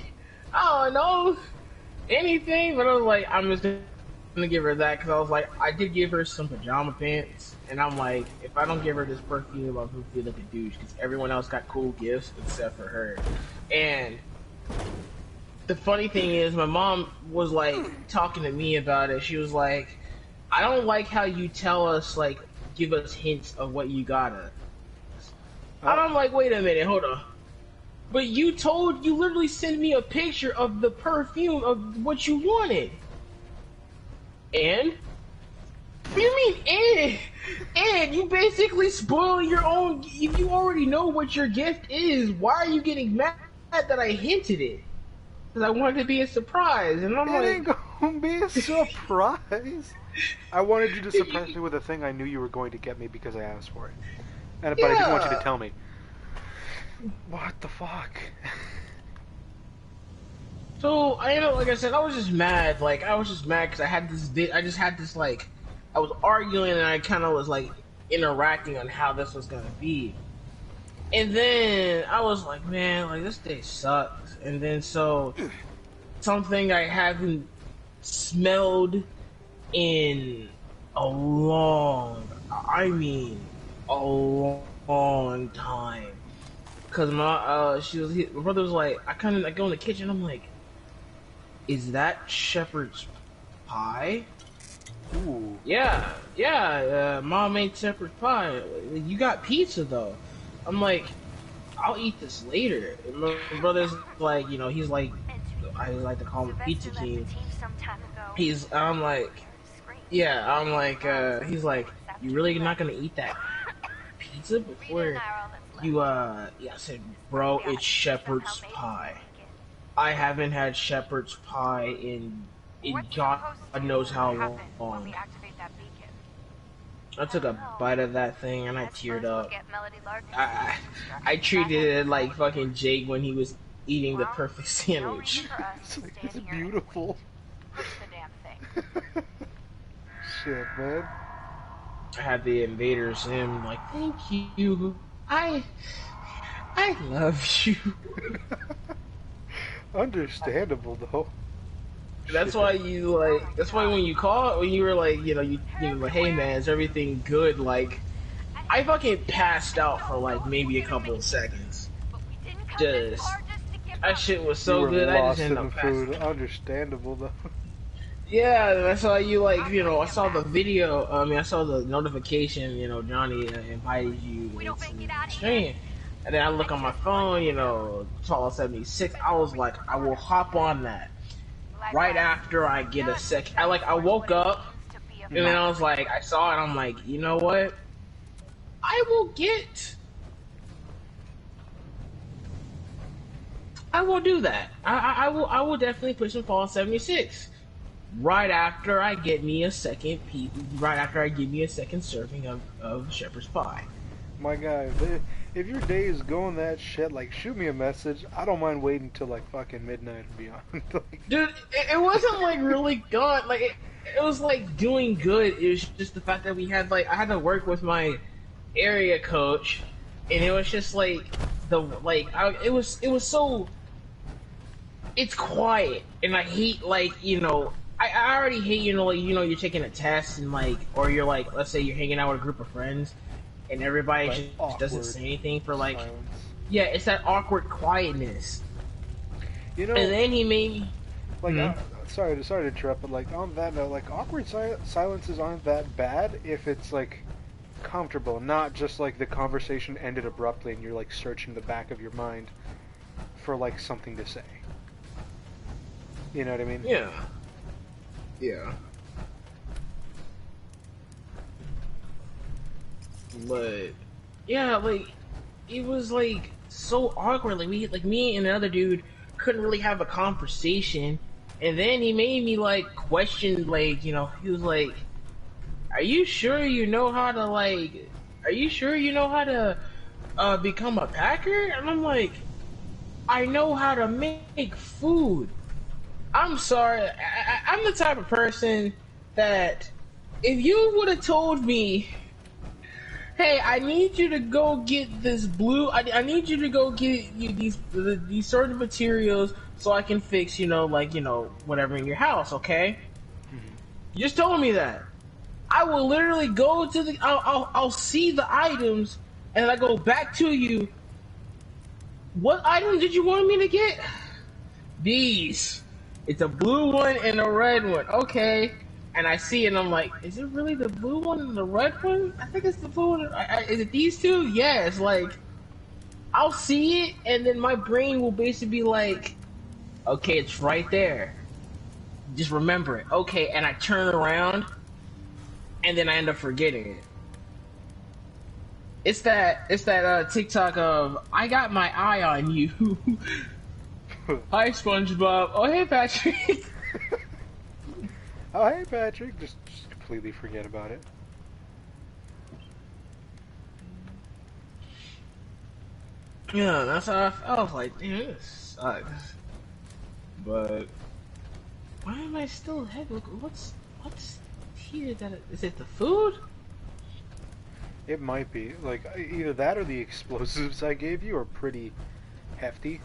I don't know, anything. But I was like, I'm just gonna give her that, because I was like, I did give her some pajama pants, and I'm like, if I don't give her this perfume, I'm gonna feel like a douche, because everyone else got cool gifts except for her. And the funny thing is, my mom was like talking to me about it. She was like, I don't like how you tell us, like, give us hints of what you got us. And I'm like, wait a minute, hold on. But you literally sent me a picture of the perfume of what you wanted. And? What do you mean, and? You basically spoiling your own. If you already know what your gift is, why are you getting mad that I hinted it? Because I wanted to be a surprise. And I'm like, it ain't gonna be a surprise. I wanted you to surprise me with a thing I knew you were going to get me because I asked for it. But I didn't want you to tell me. What the fuck? So, like I said, I was just mad. Like, I was just mad because I just had this, like, I was arguing and I kind of was, like, interacting on how this was going to be. And then I was like, man, like, this day sucks. And then so, something I haven't smelled in a long time. Cause my brother was like, I go in the kitchen. I'm like, is that shepherd's pie? Ooh. Yeah. Mom made shepherd's pie. You got pizza though. I'm like, I'll eat this later. And my brother's like, you know, he's like, I like to call him Pizza King. I'm like, yeah, I'm like, he's like, you really not gonna eat that pizza before you, yeah, I said, bro, it's shepherd's pie. I haven't had shepherd's pie in God knows how long. I took a bite of that thing and I teared up. I treated it like fucking Jake when he was eating the perfect sandwich. It's beautiful. Shit, man. I had the invaders in like, thank you. I love you. Understandable though. That's why you like. That's why when you were like, you were like, hey man, is everything good? Like, I fucking passed out for like maybe a couple of seconds. Just that shit was so good. I just ended up passing out. Understandable though. Yeah, that's why you like. I saw the video. I mean, I saw the notification. Johnny invited you to stream. And then I look on my phone. Fallout 76. I was like, I will hop on that. Right after I get a sec, I woke up, and then I was like, I saw it, I'm like, you know what? I will do that. I will definitely play some Fallout 76. Right after I get me a second serving of shepherd's pie. My guy, if your day is going that shit, like, shoot me a message. I don't mind waiting till like fucking midnight and beyond. Dude, it wasn't like really gone. Like it was like doing good. It was just the fact that we had I had to work with my area coach, and it was just like it was so. It's quiet, and I hate I already hate you're taking a test and or you're let's say you're hanging out with a group of friends. And everybody just doesn't say anything for silence. Yeah, it's that awkward quietness. And then he made me sorry to interrupt, but on that note, awkward silences aren't that bad if it's comfortable, not just the conversation ended abruptly and you're searching the back of your mind for something to say. You know what I mean? Yeah. Yeah. But yeah, it was so awkward. Me and another dude couldn't really have a conversation, and then he made me question. He was like, "Are you sure you know how to Are you sure you know how to become a packer?" And I'm like, "I know how to make food." I'm sorry. I'm the type of person that if you would have told me, hey, I need you to go get this blue. I need you to go get you these certain materials so I can fix, whatever in your house, okay? Mm-hmm. You just told me that. I will literally go to I'll see the items, and I go back to you. What item did you want me to get? These. It's a blue one and a red one. Okay. And I see it, and I'm like, is it really the blue one and the red one? I think it's the blue one. Is it these two? Yes. I'll see it, and then my brain will basically be okay, it's right there. Just remember it. Okay, and I turn around, and then I end up forgetting it. It's that TikTok of, I got my eye on you. Hi, SpongeBob. Oh, hey, Patrick. Oh, hey, Patrick. Just completely forget about it. Yeah, that's how I felt. Damn, this sucks. But why am I still ahead? What's here? Is it the food? It might be. Either that or the explosives I gave you are pretty hefty,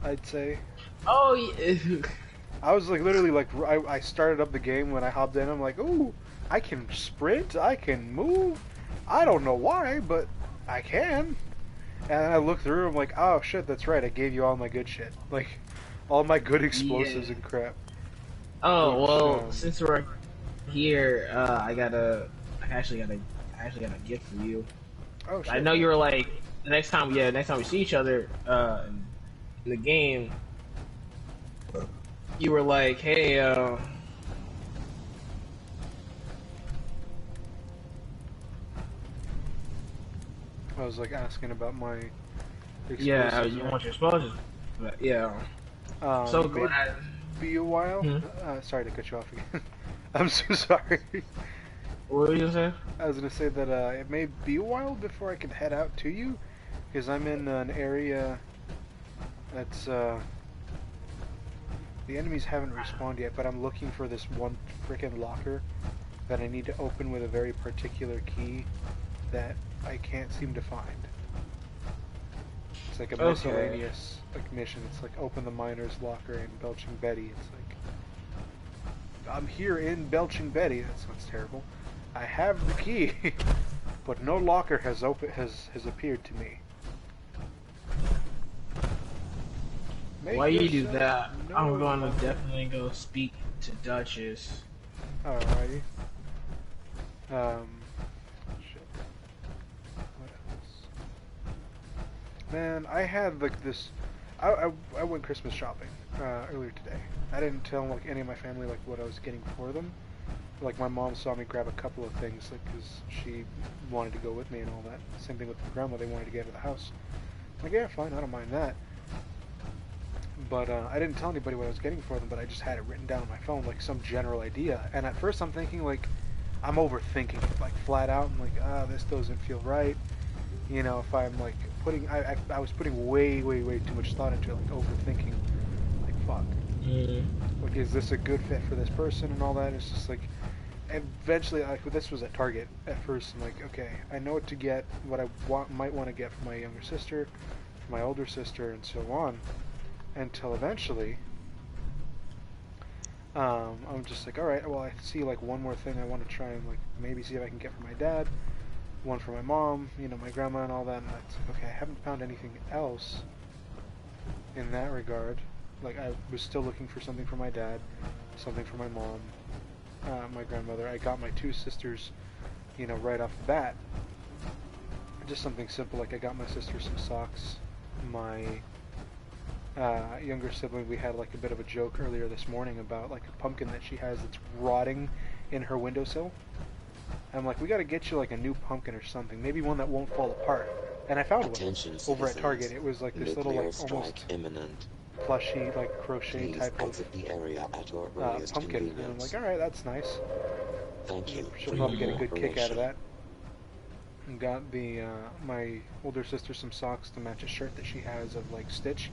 I'd say. Oh, yeah. I was literally I started up the game when I hopped in. I'm like, ooh, I can sprint, I can move. I don't know why, but I can. And I look through. I'm like, oh shit, that's right. I gave you all my good shit, all my good explosives and crap. Oh well, since we're Here, I actually got a gift for you. Oh I shit. know you were like the next time, next time we see each other, in the game, you were like, hey, I was like asking about my yeah, explosives, you right? want your exposures, but yeah. So It may glad. be a while. Hmm? Sorry to cut you off again. I'm so sorry. What were you gonna say? I was gonna say that it may be a while before I can head out to you, because I'm in an area that's the enemies haven't respawned yet, but I'm looking for this one freaking locker that I need to open with a very particular key that I can't seem to find. It's like a miscellaneous like mission. It's like open the miner's locker in Belching Betty. It's like I'm here in Belching Betty. That sounds terrible. I have the key, but no locker has appeared to me. While you do that, No I'm gonna locker. definitely go speak to Duchess. Alrighty. Shit. What else? Man, I had like this. I went Christmas shopping earlier today. I didn't tell like any of my family like what I was getting for them. Like my mom saw me grab a couple of things like because she wanted to go with me and all that. Same thing with my grandma; they wanted to get out of the house. I'm like, yeah, fine, I don't mind that. But I didn't tell anybody what I was getting for them. But I just had it written down on my phone, like some general idea. And at first, I'm thinking like I'm overthinking it, like flat out. I'm like, this doesn't feel right. You know, if I'm like putting, I was putting way too much thought into it, like overthinking. Like fuck. Like, is this a good fit for this person and all that? It's just like, eventually, like, this was at Target at first. I'm like, okay, I know what to get, what I might want to get for my younger sister, for my older sister, and so on. Until eventually, I'm just like, all right, well, I see like one more thing I want to try and like maybe see if I can get for my dad, one for my mom, you know, my grandma and all that. And that's okay. I haven't found anything else in that regard. Like I was still looking for something for my dad, something for my mom, my grandmother. I got my two sisters, you know, right off the bat. Just something simple, like I got my sister some socks. My younger sibling, we had like a bit of a joke earlier this morning about like a pumpkin that she has that's rotting in her windowsill. I'm like, we got to get you like a new pumpkin or something, maybe one that won't fall apart. And I found Attention one over at citizens. Target. It was like this little Nuclear like strike almost imminent. plushy like crochet Please type of exit the area at your earliest pumpkin. And I'm convenience. like, all right, that's nice. Thank you She'll for probably your get a good kick out of cooperation. that. And got the my older sister some socks to match a shirt that she has of like Stitch.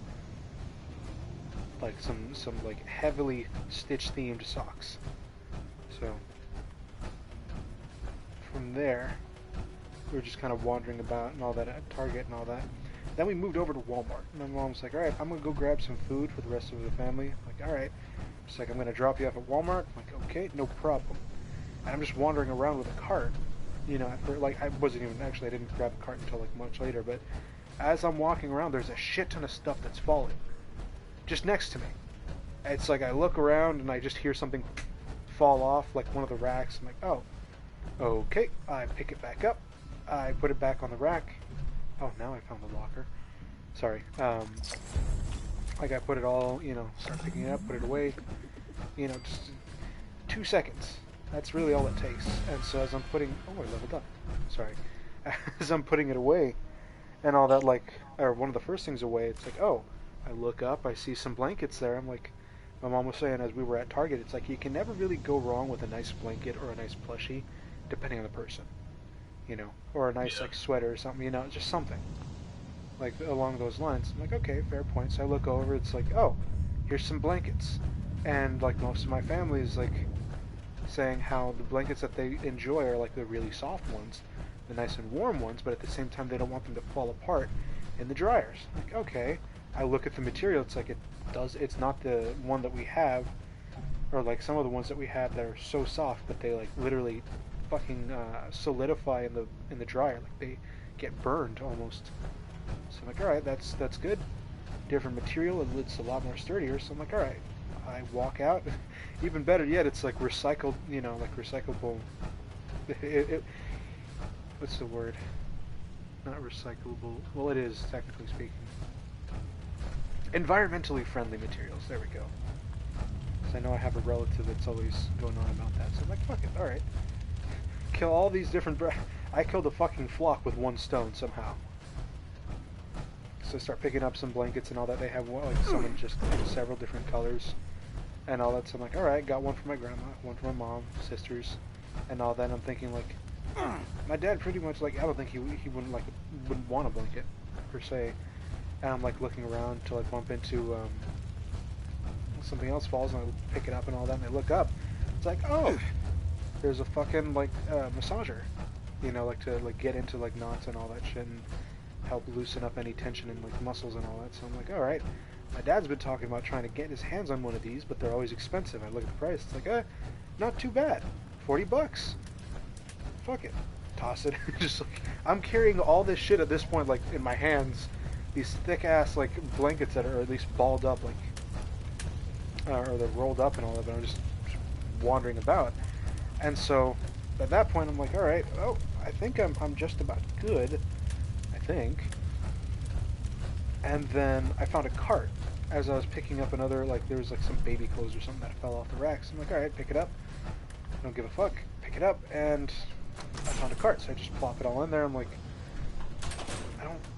Like some like heavily Stitch themed socks. So from there, we were just kind of wandering about and all that at Target and all that. Then we moved over to Walmart. And my mom's like, all right, I'm gonna go grab some food for the rest of the family. I'm like, all right. She's like, I'm gonna drop you off at Walmart. I'm like, okay, no problem. And I'm just wandering around with a cart. You know, like I wasn't even actually I didn't grab a cart until like much later. But as I'm walking around, there's a shit ton of stuff that's falling just next to me. It's like I look around and I just hear something fall off, like one of the racks. I'm like, oh, okay. I pick it back up. I put it back on the rack. Oh, now I found the locker. Sorry. Like I put it all, you know, start picking it up, put it away. You know, just 2 seconds. That's really all it takes. And so as I'm putting, oh, I leveled up. Sorry. As I'm putting it away and all that, like, or one of the first things away, it's like, oh, I look up, I see some blankets there. I'm like, my mom was saying as we were at Target, it's like you can never really go wrong with a nice blanket or a nice plushie, depending on the person, you know, or a nice like sweater or something, you know, just something like along those lines. I'm like, okay, fair point. So I look over, it's like, oh, here's some blankets, and like most of my family is like saying how the blankets that they enjoy are like the really soft ones, the nice and warm ones, but at the same time they don't want them to fall apart in the dryers. Like, okay. I look at the material, it's like it's not the one that we have, or like some of the ones that we have that are so soft, but they like literally fucking solidify in the dryer, like they get burned almost. So I'm like, all right, that's good. Different material, it's a lot more sturdier. So I'm like, all right, I walk out. Even better yet, it's like recycled, you know, like recyclable. What's the word? Not recyclable. Well, it is, technically speaking. Environmentally friendly materials. There we go. So I know I have a relative that's always going on about that. So I'm like, fuck it, alright. Kill all these different... I killed a fucking flock with one stone somehow. So I start picking up some blankets and all that. They have like some in just several different colors and all that. So I'm like, alright, got one for my grandma, one for my mom, sisters, and all that. And I'm thinking like, my dad pretty much like, I don't think he wouldn't want a blanket per se. And I'm like looking around till I bump into something else falls and I pick it up and all that. And I look up, it's like, oh, there's a fucking like massager, you know, like to like get into like knots and all that shit and help loosen up any tension in like muscles and all that. So I'm like, all right. My dad's been talking about trying to get his hands on one of these, but they're always expensive. I look at the price. It's like, not too bad. $40. Fuck it. Toss it. Just like, I'm carrying all this shit at this point, like in my hands. These thick ass like blankets that are at least balled up, like, or they're rolled up and all that. But I'm just wandering about. And so at that point, I'm like, all right. Oh, I think I'm just about good. I think. And then I found a cart as I was picking up another, like there was like some baby clothes or something that fell off the racks. I'm like, alright, pick it up. Don't give a fuck. Pick it up, and I found a cart, so I just plop it all in there. I'm like,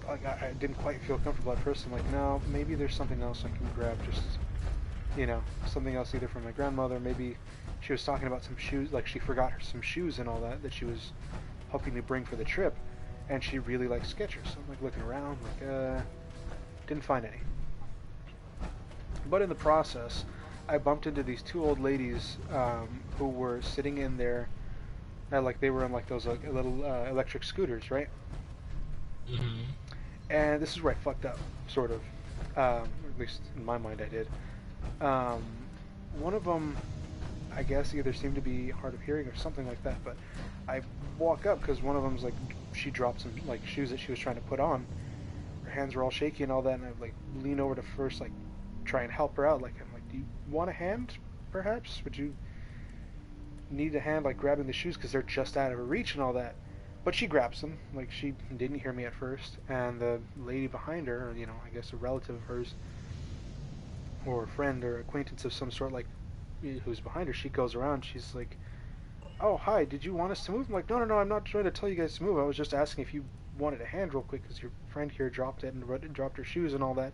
I didn't quite feel comfortable at first. I'm like, no, maybe there's something else I can grab, just, you know, something else either from my grandmother. Maybe she was talking about some shoes, like she forgot some shoes and all that she was hoping to bring for the trip, and she really likes Skechers. So I'm like looking around, like, didn't find any. But in the process, I bumped into these two old ladies who were sitting in there, like they were on like those like, little electric scooters, right? Mm-hmm. And this is where I fucked up, sort of. At least in my mind, I did. One of them, I guess, either seemed to be hard of hearing or something like that. But I walk up because one of them's like, she dropped some like shoes that she was trying to put on. Her hands were all shaky and all that, and I like lean over to first like try and help her out. Like I'm like, do you want a hand, perhaps? Would you need a hand like grabbing the shoes because they're just out of her reach and all that? But she grabs them. Like she didn't hear me at first, and the lady behind her, or, you know, I guess a relative of hers, or a friend or acquaintance of some sort, like who's behind her, she goes around. She's like, "Oh, hi. Did you want us to move?" I'm like, "No. I'm not trying to tell you guys to move. I was just asking if you wanted a hand real quick because your friend here dropped it and dropped her shoes and all that."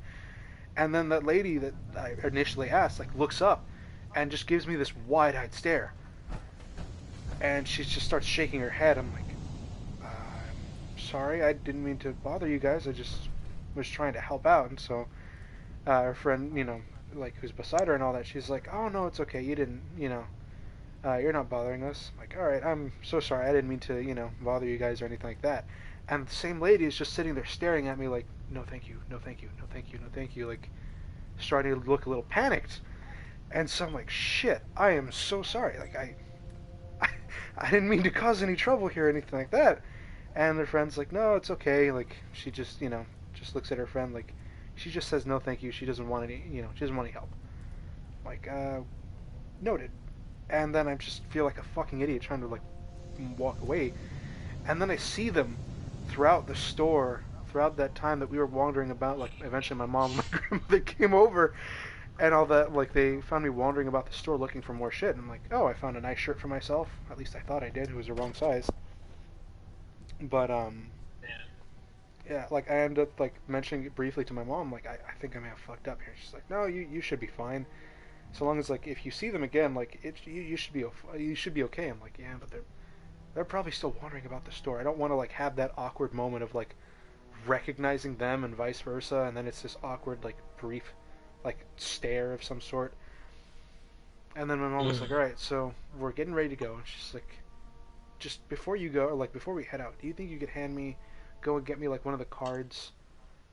And then that lady that I initially asked, like, looks up and just gives me this wide-eyed stare. And she just starts shaking her head. I'm like, I'm sorry, I didn't mean to bother you guys. I just was trying to help out. And so her friend, you know, like, who's beside her and all that, she's like, "Oh, no, it's okay. You didn't, you know, you're not bothering us." I'm like, all right, I'm so sorry. I didn't mean to, you know, bother you guys or anything like that. And the same lady is just sitting there staring at me like, "No thank you, no thank you, no thank you, no thank you," like starting to look a little panicked. And so I'm like, shit, I am so sorry. Like I didn't mean to cause any trouble here or anything like that. And their friend's like, "No, it's okay." Like she just, you know, just looks at her friend like she just says no thank you. She doesn't want any, you know, she doesn't want any help. Like, noted. And then I just feel like a fucking idiot trying to like walk away. And then I see them throughout the store, throughout that time that we were wandering about. Like eventually my mom and my grandmother came over and all that. Like they found me wandering about the store looking for more shit. And I'm like, oh, I found a nice shirt for myself. At least I thought I did. It was the wrong size. But yeah, like I ended up like mentioning it briefly to my mom. Like I think I may have fucked up here. She's like, "No, you should be fine. So long as like if you see them again, like you should be okay." I'm like, "Yeah, but they're probably still wondering about the store. I don't want to like have that awkward moment of like recognizing them and vice versa, and then it's this awkward like brief like stare of some sort." And then my mom was like, "All right, so we're getting ready to go." And she's like, "Just before you go, or like before we head out, do you think you could go and get me like one of the cards,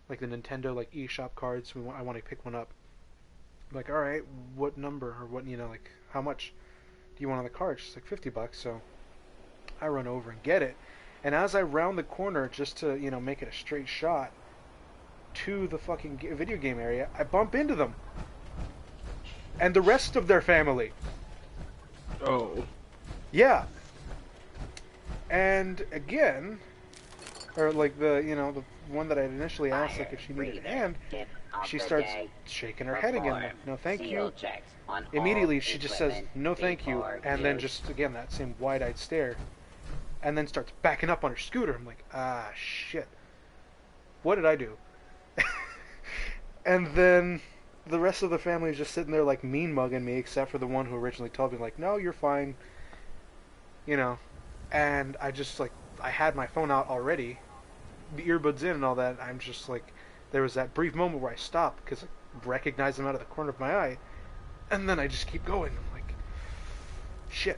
like the Nintendo like eShop cards? I want to pick one up." I'm like, all right, what number or what, you know, like how much do you want on the card? She's like, $50. So I run over and get it, and as I round the corner just to, you know, make it a straight shot to the fucking video game area, I bump into them. and the rest of their family. Oh. Yeah. And again, or like the one that I initially asked like if she needed a hand, she starts shaking her head again. Like, no, thank you. Immediately, she just says no, thank you, and then just again that same wide-eyed stare, and then starts backing up on her scooter. I'm like, ah, shit. What did I do? And then the rest of the family is just sitting there like mean mugging me, except for the one who originally told me like, no, you're fine. And I just like, I had my phone out already, the earbuds in and all that. I'm just like, there was that brief moment where I stopped because I recognized them out of the corner of my eye, and then I just keep going. I'm like, shit,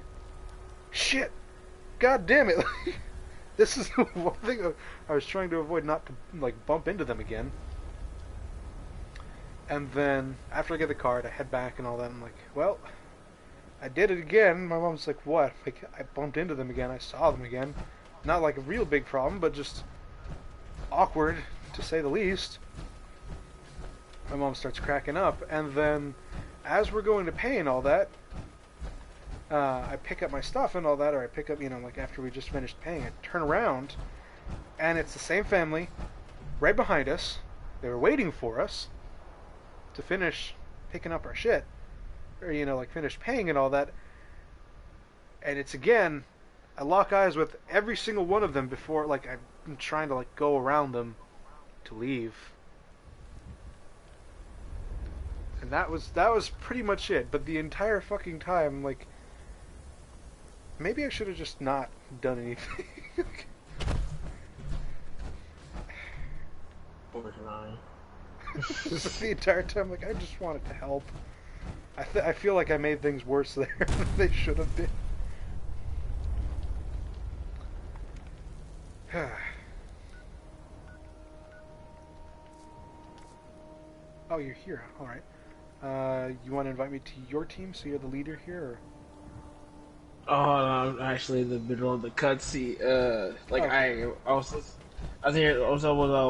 god damn it. This is the one thing I was trying to avoid, not to like bump into them again. And then after I get the card, I head back and all that. I'm like, well, I did it again. My mom's like, what? Like, I bumped into them again. I saw them again. Not like a real big problem, but just awkward, to say the least. My mom starts cracking up. And then, as we're going to pay and all that, I pick up my stuff and all that, or I pick up, like after we just finished paying, I turn around, and it's the same family, right behind us. They were waiting for us to finish picking up our shit. Or, like finish paying and all that. And it's again, I lock eyes with every single one of them before, like, I'm trying to like go around them to leave. And that was pretty much it. But the entire fucking time, like, maybe I should have just not done anything. The entire time, like, I just wanted to help. I feel like I made things worse there than they should have been. Oh, you're here. All right. You want to invite me to your team, so you're the leader here? Or? Oh, no, I'm actually in the middle of the cutscene. I was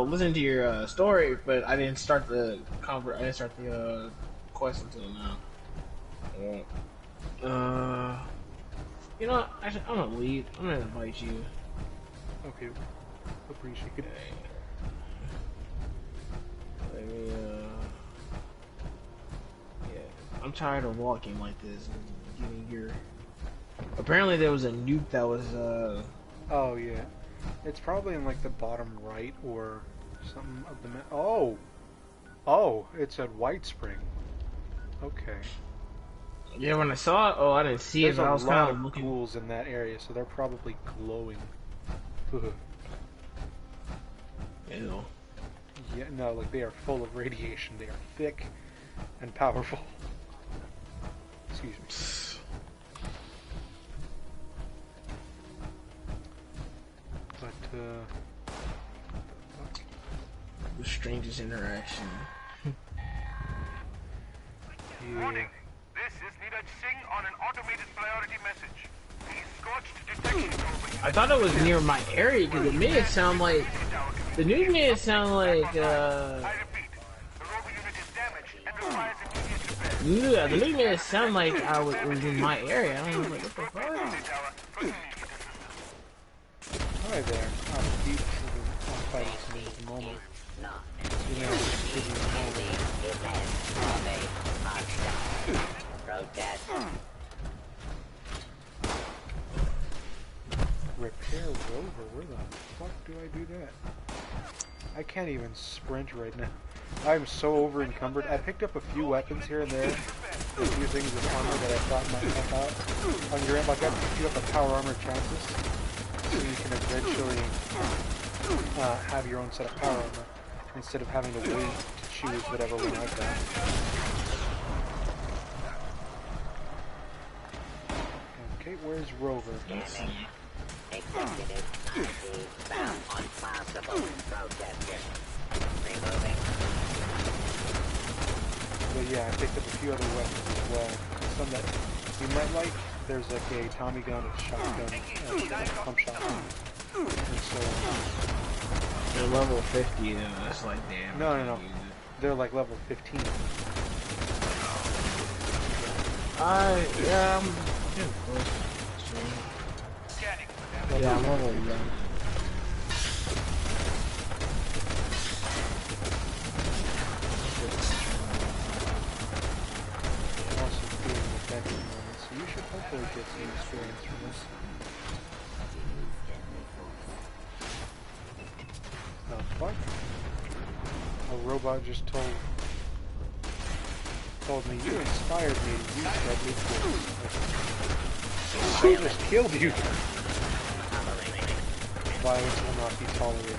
listening to your story, but I didn't start the quest until now. Actually, I'm gonna leave. I'm gonna invite you. Okay, appreciate it. Let me, yeah, I'm tired of walking like this and getting here. Apparently there was a nuke that was, Oh, yeah. It's probably in, like, the bottom right or something of the Oh, it's at White Spring. Okay. Yeah, when I saw it, I didn't see it, but I was kind of looking. There's a lot of ghouls in that area, so they're probably glowing. Ew. Yeah, no, like, they are full of radiation. They are thick and powerful. Excuse me. But, the strangest interaction. Yeah. Warning. This is Neeraj Singh on an automated priority message. The Scourge detection probe. I thought it was near my area because it made it sound like the news made it sound like. I repeat, the rover unit is damaged and requires immediate repair. Yeah, the news made it sound like it was in my area. I was like, what the fuck? Hi there. I'm deep on fighting me at the moment. Repair rover? Where the fuck do I do that? I can't even sprint right now. I'm so over encumbered. I picked up a few weapons here and there. A few things with armor that I thought might help out. On your end, like I picked you up a power armor chances, so you can eventually have your own set of power armor instead of having to wait to choose whatever one I've got. Okay, where's Rover? Executive ID found on possible protester. Removing. But yeah, I picked up a few other weapons as well. Some that you might like. There's like a Tommy gun, a shotgun, pump shotgun, and so on. They're level 50 though, that's like damn. No. They're like level 15. Yeah, I'm yeah, I'm already done. I'm also doing the deck at the moment, so you should hopefully get some experience from this. The fuck? A robot just told me you inspired me to use deadly force. I just killed you. Violence will not be tolerated.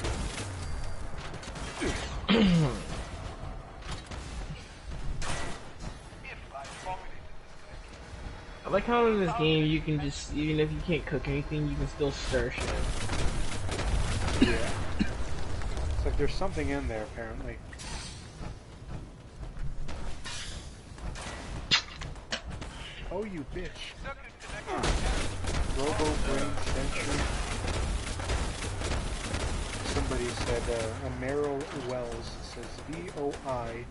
I like how in this game you can just, even if you can't cook anything, you can still stir shit. Yeah. It's like there's something in there, apparently. Oh, you bitch. Robo Brain Century. Somebody said, Emerald Wells says VOI.FYL.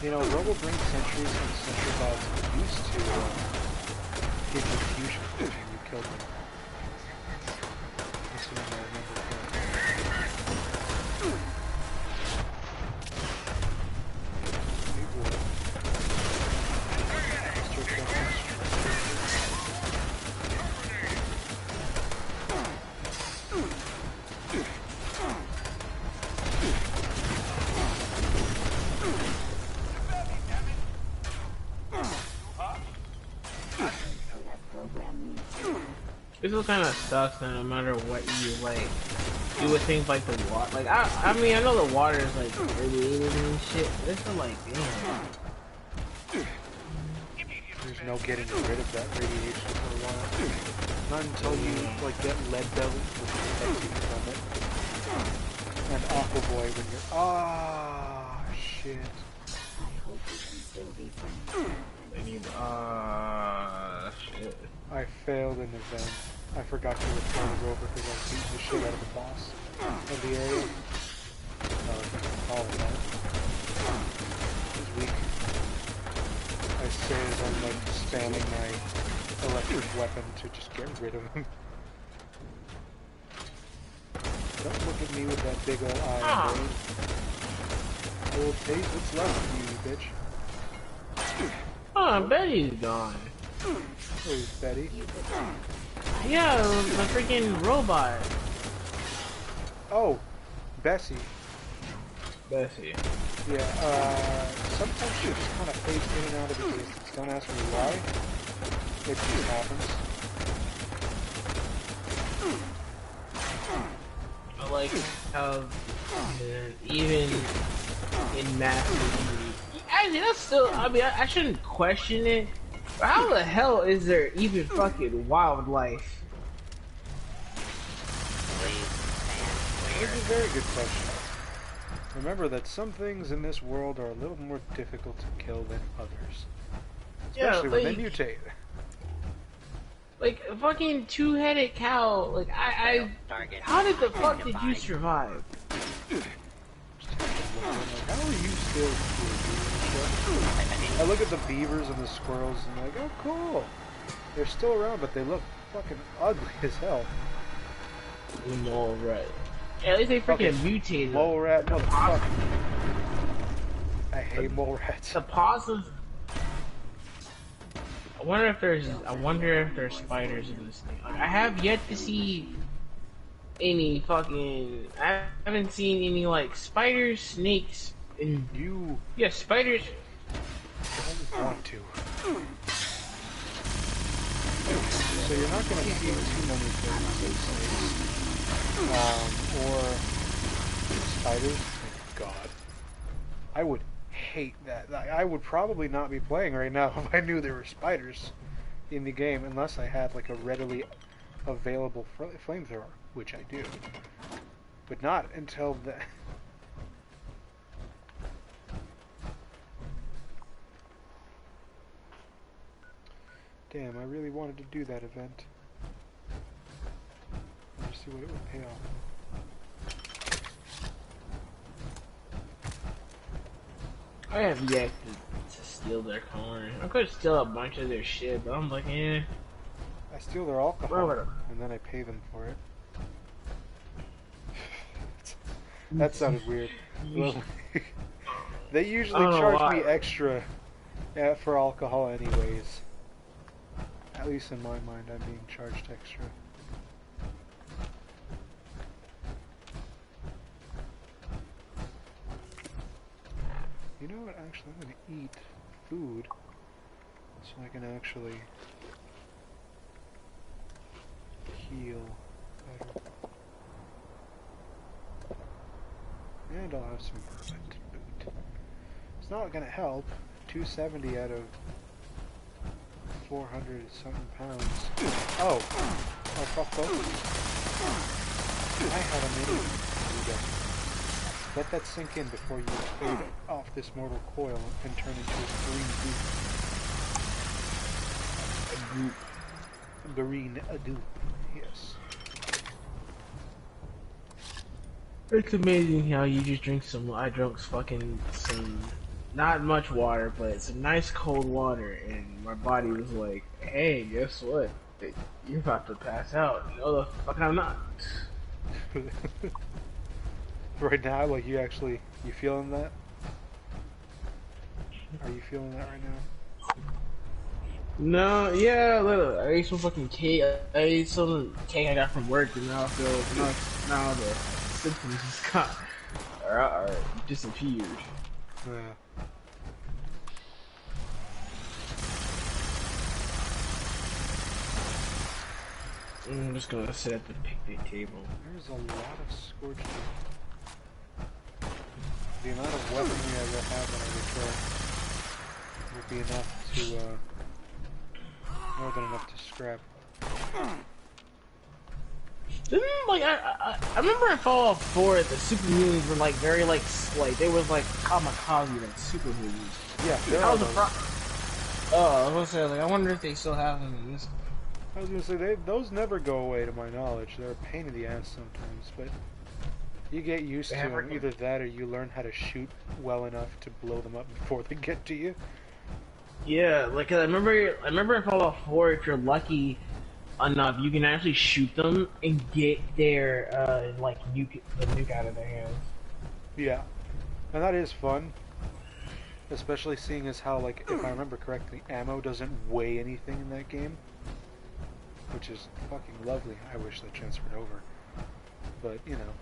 You know, Robo Brain Sentries and Sentry Bots used to give you fusion when you killed them. That's what I remember correctly. This is kind of sucks that no matter what you like, do with things like the water. Like I mean, I know the water is like radiated and shit. But it's still like, damn. There's no getting rid of that radiation for a while. Not until you like get lead belly, which protects you from it. And Aqua Boy when you're shit. Shit. I failed an event. I forgot to return it over because I was beating the shit out of the boss of the area. I can call it that. He's weak. I saved on like spamming my electric weapon to just get rid of him. Don't look at me with that big old eye, dude. I will taste what's left of you, bitch. Oh, Betty's gone. Who's Betty? Yeah, the freaking robot. Oh, Bessie. Bessie. Yeah, sometimes she just kind of fades in and out of existence. Don't ask me why. It just happens. I like how even in math, actually that's still, I mean, I shouldn't question it, but how the hell is there even fucking wildlife? It's a very good question. Remember that some things in this world are a little more difficult to kill than others. Especially when they mutate. Like, a fucking two-headed cow, like, how did the fuck did you survive? How are you still here? I look at the beavers and the squirrels and I'm like, oh cool. They're still around, but they look fucking ugly as hell. Mole rat. Yeah, at least they freaking mutated. Mole rat, motherfucker. I hate mole rats. The possums. I wonder if there's spiders in this thing. Like, I have yet to see any fucking. I haven't seen any like spiders, snakes, and spiders. I don't want to. So you're not going to see too many things like snakes, or spiders. Thank God. I would hate that. I would probably not be playing right now if I knew there were spiders in the game, unless I had like a readily available flamethrower, which I do. But not until the. Damn, I really wanted to do that event. Let's see what it would pay off. I have yet to steal their corn. I could steal a bunch of their shit, but I'm like, eh. I steal their alcohol, Whatever. and then I pay them for it. That sounded weird. Well, they usually charge me extra for alcohol anyways. At least in my mind, I'm being charged extra. You know what, actually, I'm going to eat food so I can actually heal better. And I'll have some movement to boot. It's not going to help. 270 out of 400 something pounds. Oh! Oh, fuck both. I have a mini. Let that sink in before you fade off this mortal coil and turn into a green goop. A goop, yes. It's amazing how you just drink I drank fucking some, not much water, but some nice cold water, and my body was like, hey, guess what? You're about to pass out. No, the fuck I'm not. Right now, like you feeling that? Are you feeling that right now? No, yeah, look, I ate some fucking cake. I ate some cake I got from work, and now I feel now the symptoms just are disappeared. Yeah. I'm just gonna sit at the picnic table. There's a lot of Scourge. The amount of weaponry I will have when I return will be enough to, more than enough to scrap. I remember in Fallout 4, the super mutants were like very like they was like kamikaze like super mutants. Yeah, that was a Oh, I was gonna say, like, I wonder if they still have them in this. I was gonna say those never go away to my knowledge. They're a pain in the ass sometimes, but you get used to them. Either that or you learn how to shoot well enough to blow them up before they get to you. Yeah, like I remember in Fallout 4, if you're lucky enough, you can actually shoot them and get their the nuke out of their hands. Yeah, and that is fun, especially seeing as how, like, if I remember correctly, ammo doesn't weigh anything in that game, which is fucking lovely. I wish that transferred over, but you know,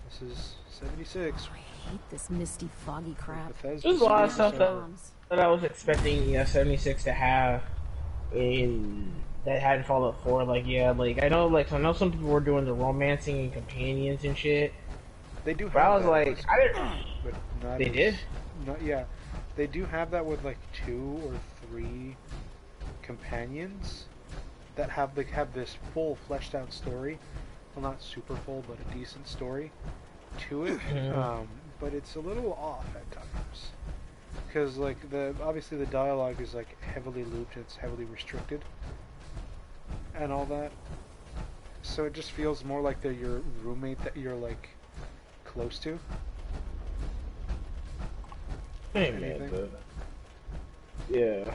this is 76. I hate this misty, foggy crap. There's a lot of stuff that I was expecting, 76 to have in that hadn't Fallout 4. Like, yeah, like I know some people were doing the romancing and companions and shit. They do. But I was like, I didn't. But not they did. Not yeah. They do have that with like 2 or 3 companions that have this full fleshed out story. Well, not super full, but a decent story to it. But it's a little off at times because like obviously the dialogue is like heavily looped. It's heavily restricted and all that. So it just feels more like they're your roommate that you're like close to. Hey man, yeah.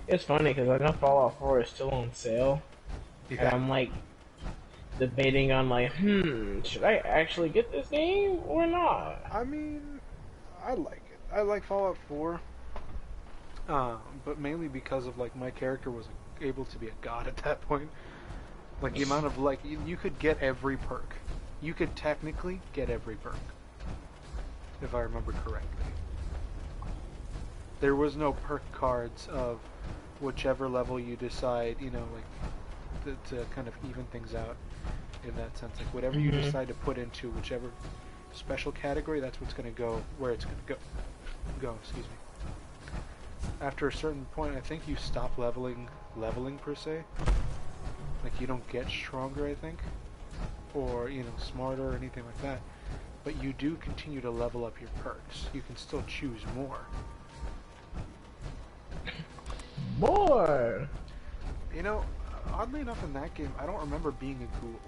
It's funny because I know Fallout 4 is still on sale, and I'm like debating on like, should I actually get this game or not? I mean, I like it. I like Fallout 4, but mainly because of like my character was able to be a god at that point. Like the amount of like you could get every perk. You could technically get every perk, if I remember correctly. There was no perk cards of whichever level you decide, you know, like to kind of even things out in that sense. Like whatever you decide to put into whichever special category, that's what's going to go where it's going to go. Excuse me. After a certain point, I think you stop leveling per se. Like you don't get stronger, I think, or you know, smarter or anything like that. But you do continue to level up your perks. You can still choose more. More. You know, oddly enough, in that game, I don't remember being a ghoul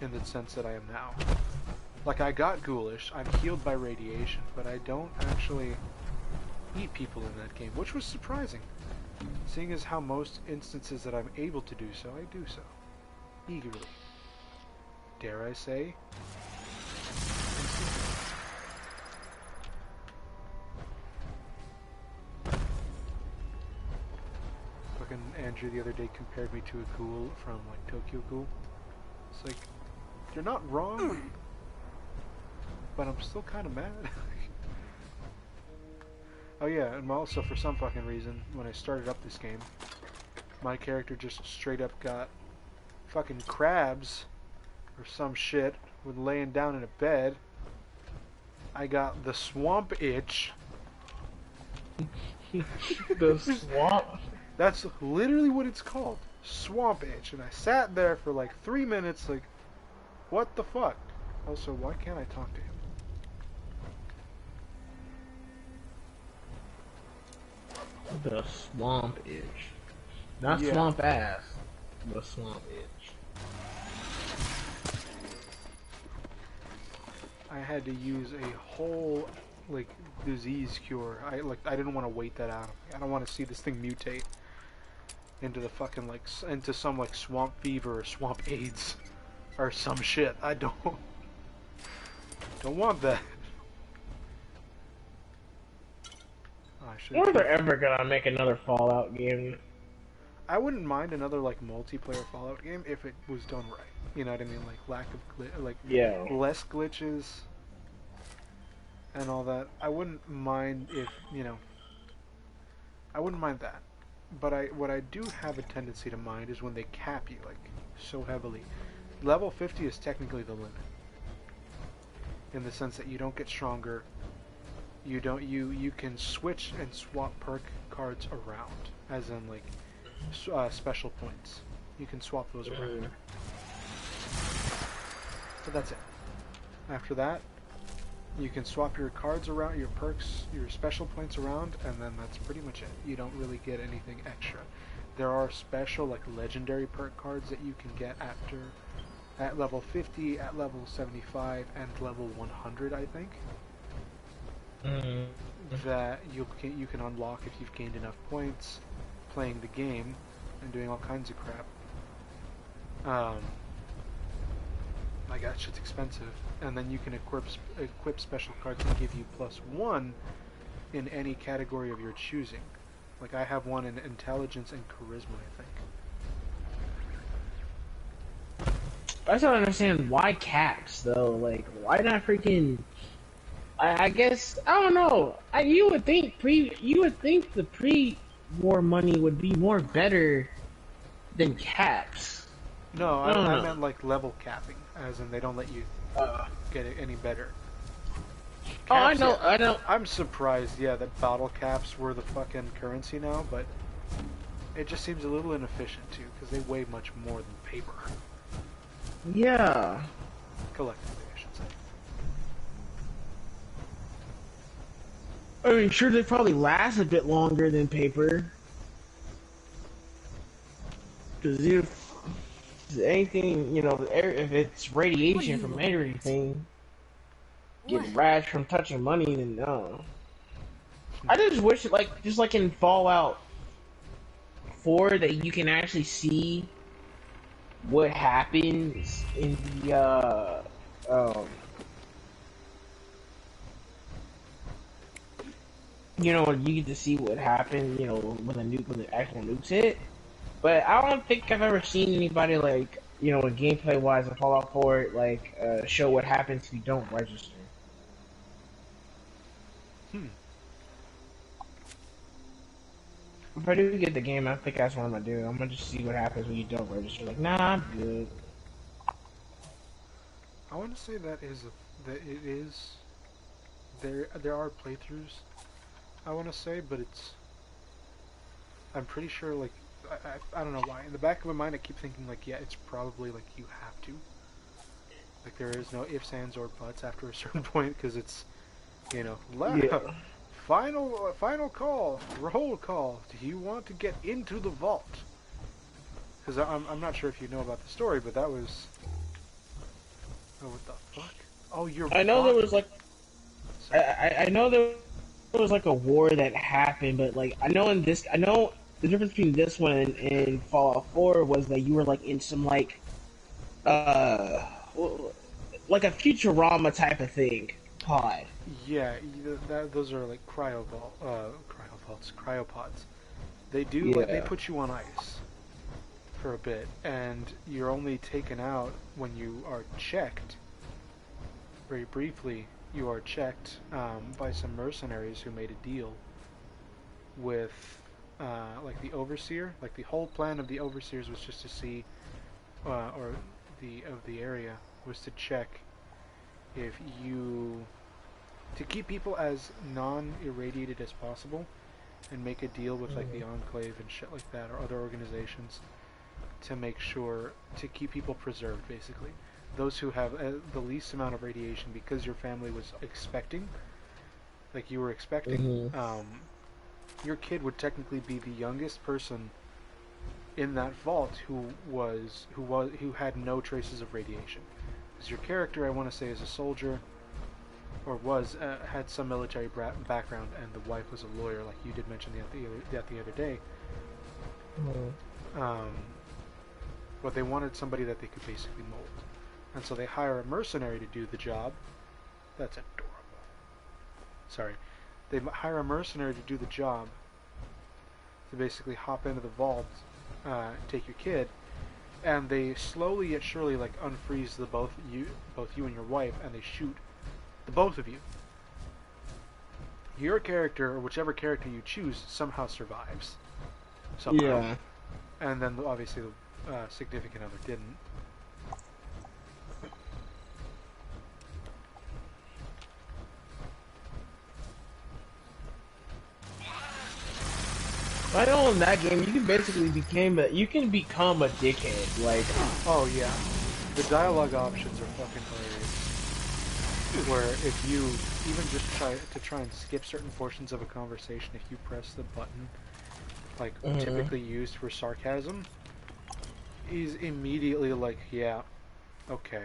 in the sense that I am now. Like, I got ghoulish, I'm healed by radiation, but I don't actually eat people in that game, which was surprising. Seeing as how most instances that I'm able to do so, I do so. Eagerly. Dare I say? Fucking Andrew the other day compared me to a ghoul from, like, Tokyo Ghoul. It's like, you're not wrong, but I'm still kind of mad. Oh yeah, and also for some fucking reason, when I started up this game, my character just straight up got fucking crabs or some shit when laying down in a bed. I got the swamp itch. The swamp? That's literally what it's called. Swamp itch. And I sat there for like 3 minutes like, what the fuck? Also, why can't I talk to him? The swamp itch. Not swamp ass. The swamp itch. I had to use a whole like disease cure. I didn't want to wait that out. I don't want to see this thing mutate into the fucking like into some like swamp fever or swamp AIDS or some shit. I don't want that. Or they're ever gonna make another Fallout game. I wouldn't mind another like multiplayer Fallout game if it was done right. You know what I mean? Like lack of less glitches and all that. I wouldn't mind if I wouldn't mind that. But what I do have a tendency to mind is when they cap you like so heavily. Level 50 is technically the limit, in the sense that you don't get stronger. You can switch and swap perk cards around, as in like special points. You can swap those around. But that's it. After that, you can swap your cards around, your perks, your special points around, and then that's pretty much it. You don't really get anything extra. There are special like legendary perk cards that you can get at level 50, at level 75, and level 100, I think. That you can unlock if you've gained enough points playing the game and doing all kinds of crap. Like that shit's expensive, and then you can equip special cards that give you +1 in any category of your choosing. Like I have one in intelligence and charisma, I think. I just don't understand why caps though. Like why not freaking? I guess I don't know. You would think the pre-war money would be more better than caps. No, I meant like level capping, as in they don't let you get it any better. Caps, I know. I'm surprised, that bottle caps were the fucking currency now, but it just seems a little inefficient too, because they weigh much more than paper. Yeah. Collectively, I should say. I mean, sure, they probably last a bit longer than paper. Because if anything, if it's radiation from anything, get rash from touching money, then no. I just wish, just like in Fallout 4, that you can actually see what happens in the, you get to see what happened, when the actual nukes hit. But I don't think I've ever seen anybody gameplay wise in Fallout 4 show what happens if you don't register. If I do get the game, I think that's what I'm gonna do. I'm gonna just see what happens when you don't register. Like, nah, I'm good. I want to say that it is there are playthroughs. I want to say, but I'm pretty sure I don't know why. In the back of my mind, I keep thinking it's probably you have to. There is no ifs, ands, or buts after a certain point because it's final call, roll call. Do you want to get into the vault? Because I'm not sure if you know about the story, but that was what the fuck? Oh, your I know there was like Sorry. I know there was like a war that happened, but like I know the difference between this one and Fallout 4 was that you were like in some uh like a Futurama type of thing pod. Yeah, those are like cryovaults, cryopods. They do like they Yeah. put you on ice for a bit, and you're only taken out when you are checked. Very briefly, you are checked by some mercenaries who made a deal with like the overseer. Like the whole plan of the overseers was just to see, or the of the area was to check if you to keep people as non-irradiated as possible and make a deal with like the Enclave and shit like that or other organizations to make sure to keep people preserved basically. Those who have the least amount of radiation because your family was expecting, like you were expecting, your kid would technically be the youngest person in that vault who had no traces of radiation. Because your character, I want to say, is a soldier or had some military background, and the wife was a lawyer, like you did mention the other day. But they wanted somebody that they could basically mold, and so they hire a mercenary to do the job. That's adorable. Sorry, they hire a mercenary to do the job. To basically hop into the vault, take your kid, and they slowly yet surely like unfreeze both you and your wife, and they shoot the both of you. Your character, or whichever character you choose, somehow survives. Somehow. Yeah. And then obviously the significant other didn't. I know in that game you can basically become a dickhead. Like, oh yeah, the dialogue options are fucking hilarious. Where if you even just try and skip certain portions of a conversation, if you press the button, like typically used for sarcasm, he's immediately like, yeah, okay,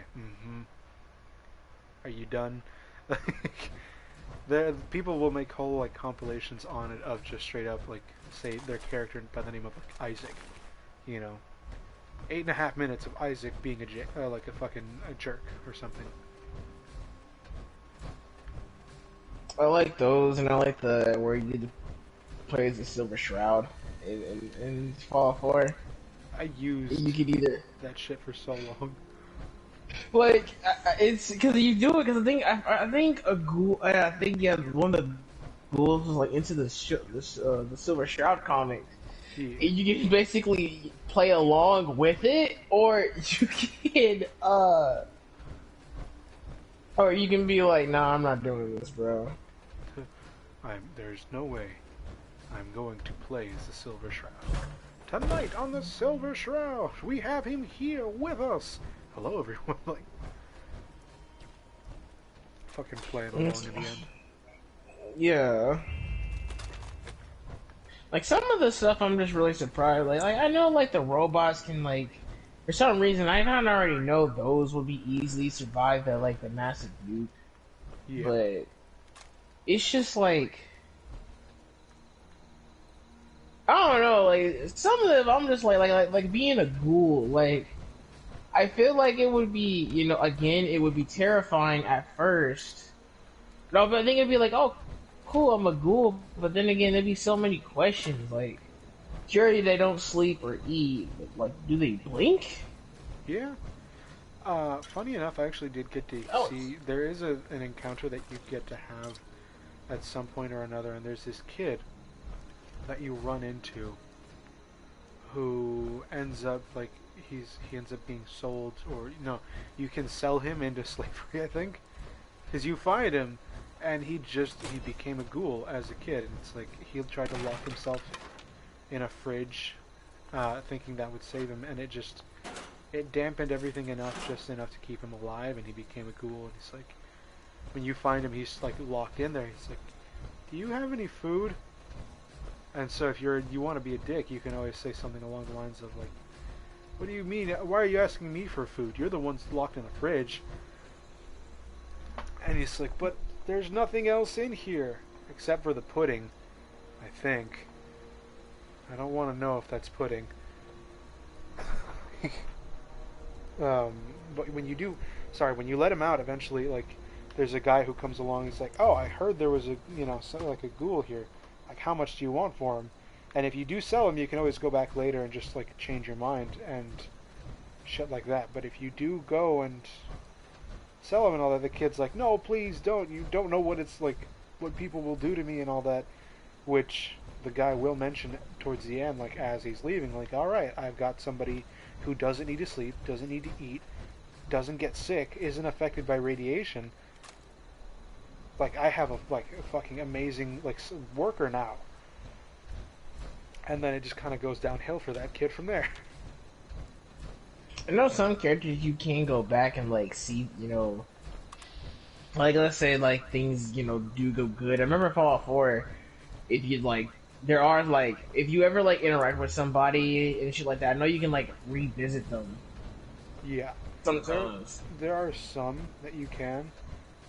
are you done? People will make whole like compilations on it of just straight up like say their character by the name of like Isaac, 8.5 minutes of Isaac being like a fucking jerk or something. I like those, and I like the where you get to play as the Silver Shroud in Fallout 4. I used you could either that shit for so long. Like it's because you do it because I think a ghoul. I think yeah, one of the ghouls was like into the Silver Shroud comics. Yeah. You can basically play along with it, or you can be like, nah, I'm not doing this, bro. There's no way I'm going to play as the Silver Shroud. Tonight on the Silver Shroud, we have him here with us. Hello, everyone. Like, fucking playing along in the end. Yeah. Like, some of the stuff I'm just really surprised. Like I know, like, the robots can, like, for some reason, I kind of already know those will be easily survived at, like, the massive nuke. Yeah. But it's just, like, I don't know, like, some of them, I'm just like being a ghoul, like, I feel like it would be, again, it would be terrifying at first. No, but I think it'd be like, oh, cool, I'm a ghoul, but then again, there'd be so many questions, like, surely they don't sleep or eat, but, like, do they blink? Yeah. Funny enough, I actually did get to see, there is an encounter that you get to have at some point or another, and there's this kid that you run into who ends up, like, he ends up being sold, or, you can sell him into slavery, I think, because you find him, and he became a ghoul as a kid, and it's like, he tried to lock himself in a fridge, thinking that would save him, and it dampened everything just enough to keep him alive, and he became a ghoul, and it's like, when you find him, he's, like, locked in there, he's like, do you have any food? And so if you want to be a dick, you can always say something along the lines of, like, what do you mean? Why are you asking me for food? You're the ones locked in the fridge. And he's like, but there's nothing else in here except for the pudding, I think. I don't want to know if that's pudding. But when you do, when you let him out, eventually, like, there's a guy who comes along. He's like, "Oh, I heard there was a, like a ghoul here. Like, how much do you want for him?" And if you do sell him, you can always go back later and just like change your mind and shit like that. But if you do go and sell him and all that, the kid's like, "No, please don't. You don't know what it's like, what people will do to me and all that," which the guy will mention towards the end, like as he's leaving, like, "All right, I've got somebody who doesn't need to sleep, doesn't need to eat, doesn't get sick, isn't affected by radiation. Like, I have a fucking amazing worker now." And then it just kind of goes downhill for that kid from there. I know some characters you can go back and like see, like let's say like things do go good. I remember Fallout 4. If you like, there are like if you ever like interact with somebody and shit like that, I know you can like revisit them. Yeah. Sometimes there are some that you can.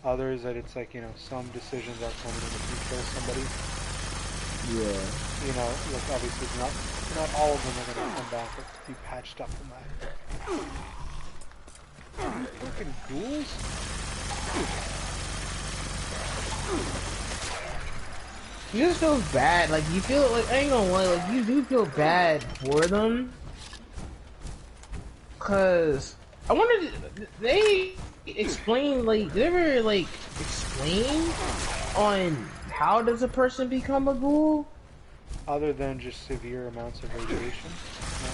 Others that it's like, some decisions are permanent if you kill somebody. Yeah. Like obviously not all of them are gonna come back but be patched up from that. Fucking ghouls? You just feel bad, like you feel like I ain't gonna lie, like you do feel bad for them. Cause I wonder, they explain did they ever explain on how does a person become a ghoul? Other than just severe amounts of radiation? Not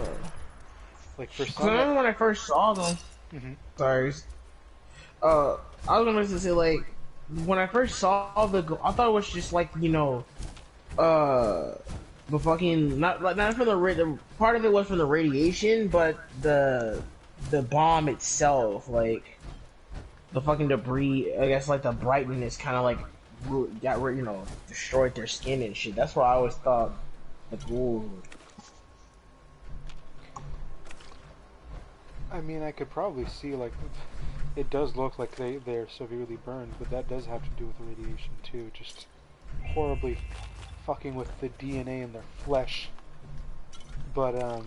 really. Like for some. I remember when I first saw them. Sorry. I was gonna say when I first saw I thought it was just the fucking not from the part of it was from the radiation, but the bomb itself, the fucking debris. I guess the brightness kind of destroyed their skin and shit. That's why I always thought ghoul. I mean, I could probably see it does look like they're severely burned, but that does have to do with the radiation too. Just horribly fucking with the DNA in their flesh. But what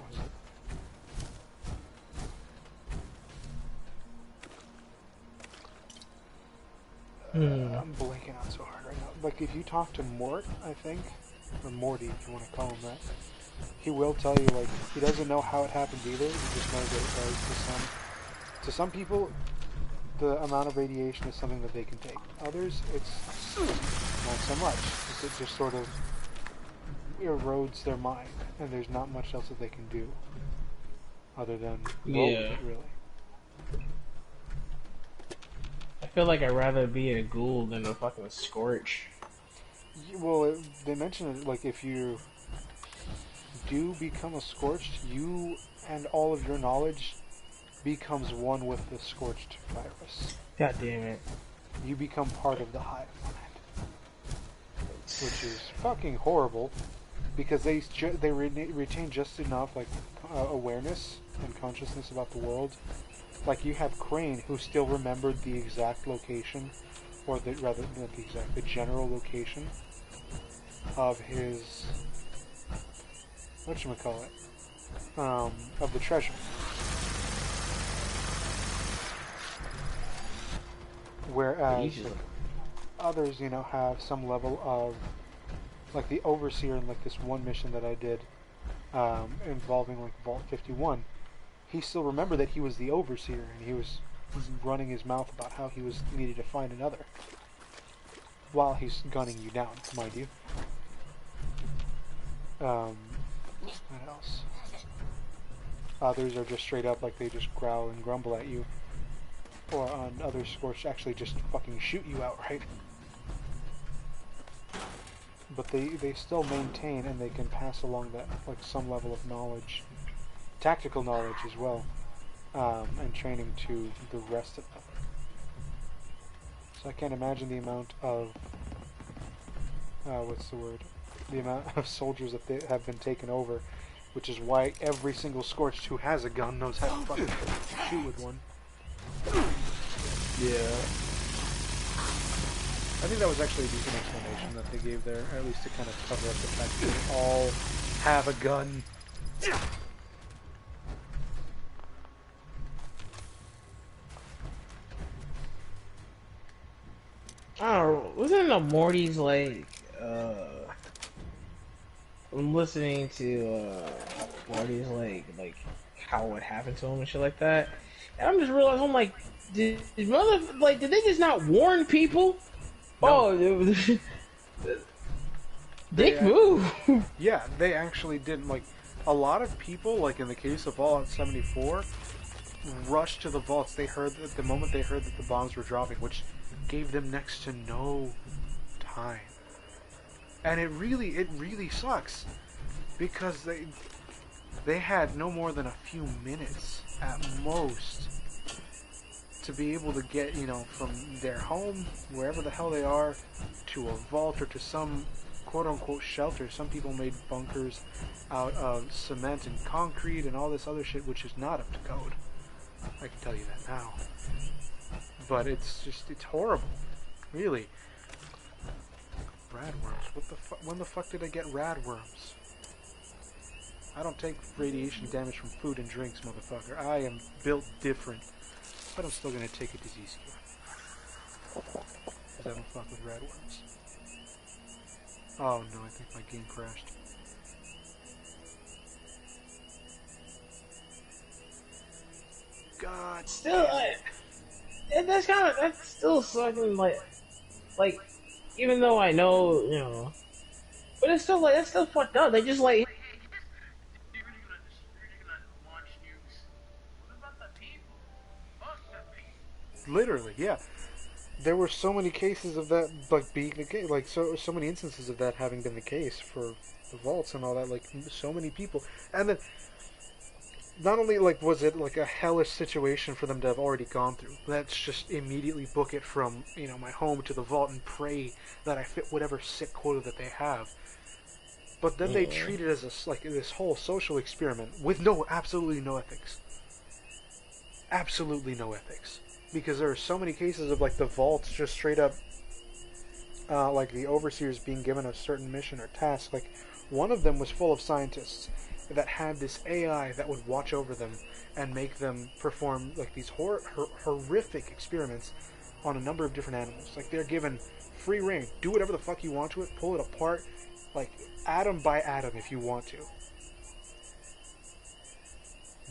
was it? I'm blanking out so hard right now. Like if you talk to Mort, I think, or Morty, if you want to call him that, he will tell you he doesn't know how it happens either. He just knows that it does to some people. The amount of radiation is something that they can take. Others, it's not so much. It just sort of erodes their mind, and there's not much else that they can do other than roll with it, really. I feel like I'd rather be a ghoul than a fucking Scourge. Well, they mentioned it, if you do become a Scorched, you and all of your knowledge becomes one with the Scorched virus. God damn it. You become part of the hive mind. Which is fucking horrible, because they retain just enough awareness and consciousness about the world. Like you have Crane, who still remembered the exact location, or the general location of his whatchamacallit, of the treasure. Whereas others, have some level of, the Overseer in this one mission that I did, involving Vault 51. He still remembered that he was the Overseer, and he was running his mouth about how he was needed to find another, while he's gunning you down, mind you. What else? Others are just straight up they just growl and grumble at you. Or on other Scorch actually just fucking shoot you outright. But they still maintain and they can pass along that some level of knowledge, tactical knowledge as well, and training to the rest of them. So I can't imagine the amount of the amount of soldiers that they have been taken over which is why every single Scorched who has a gun knows how to fucking shoot with one. Yeah. I think that was actually a decent explanation that they gave there, at least to kind of cover up the fact that they all have a gun. I don't know, wasn't the Morty's like, I'm listening to, Morty's like, how it happened to him and shit like that, and I'm just realizing, I'm like, did they just not warn people? No. Oh, dick move. Yeah, they actually didn't. Like, a lot of people, like in the case of Fallout 74, rushed to the vaults. They heard that the moment they heard that the bombs were dropping, which gave them next to no time. And it really sucks, because they had no more than a few minutes at most to be able to get, you know, from their home, wherever the hell they are, to a vault or to some quote-unquote shelter. Some people made bunkers out of cement and concrete and all this other shit, which is not up to code. I can tell you that now. But it's horrible. Really. Radworms. What the fuck? When the fuck did I get radworms? I don't take radiation damage from food and drinks, motherfucker. I am built different. But I'm still gonna take a disease cure. Because I don't fuck with radworms. Oh no, I think my game crashed. God. Still, that's still something like, even though I know, you know, but it's still like, that's still fucked up. They just like, You're really gonna launch nukes. What about the people? Fuck the people. Literally, yeah. There were so many cases of that, like, being the case, like, so many instances of that having been the case for the vaults and all that, like, so many people. And then, not only, like, was it, like, a hellish situation for them to have already gone through, let's just immediately book it from, you know, my home to the vault and pray that I fit whatever sick quota that they have. But then they treat it as like, this whole social experiment with absolutely no ethics. Absolutely no ethics. Because there are so many cases of, like, the vaults just straight up, like, the overseers being given a certain mission or task. Like, one of them was full of scientists that had this AI that would watch over them and make them perform, like, these horrific experiments on a number of different animals. Like, they're given free reign. Do whatever the fuck you want to it. Pull it apart, like, atom by atom if you want to.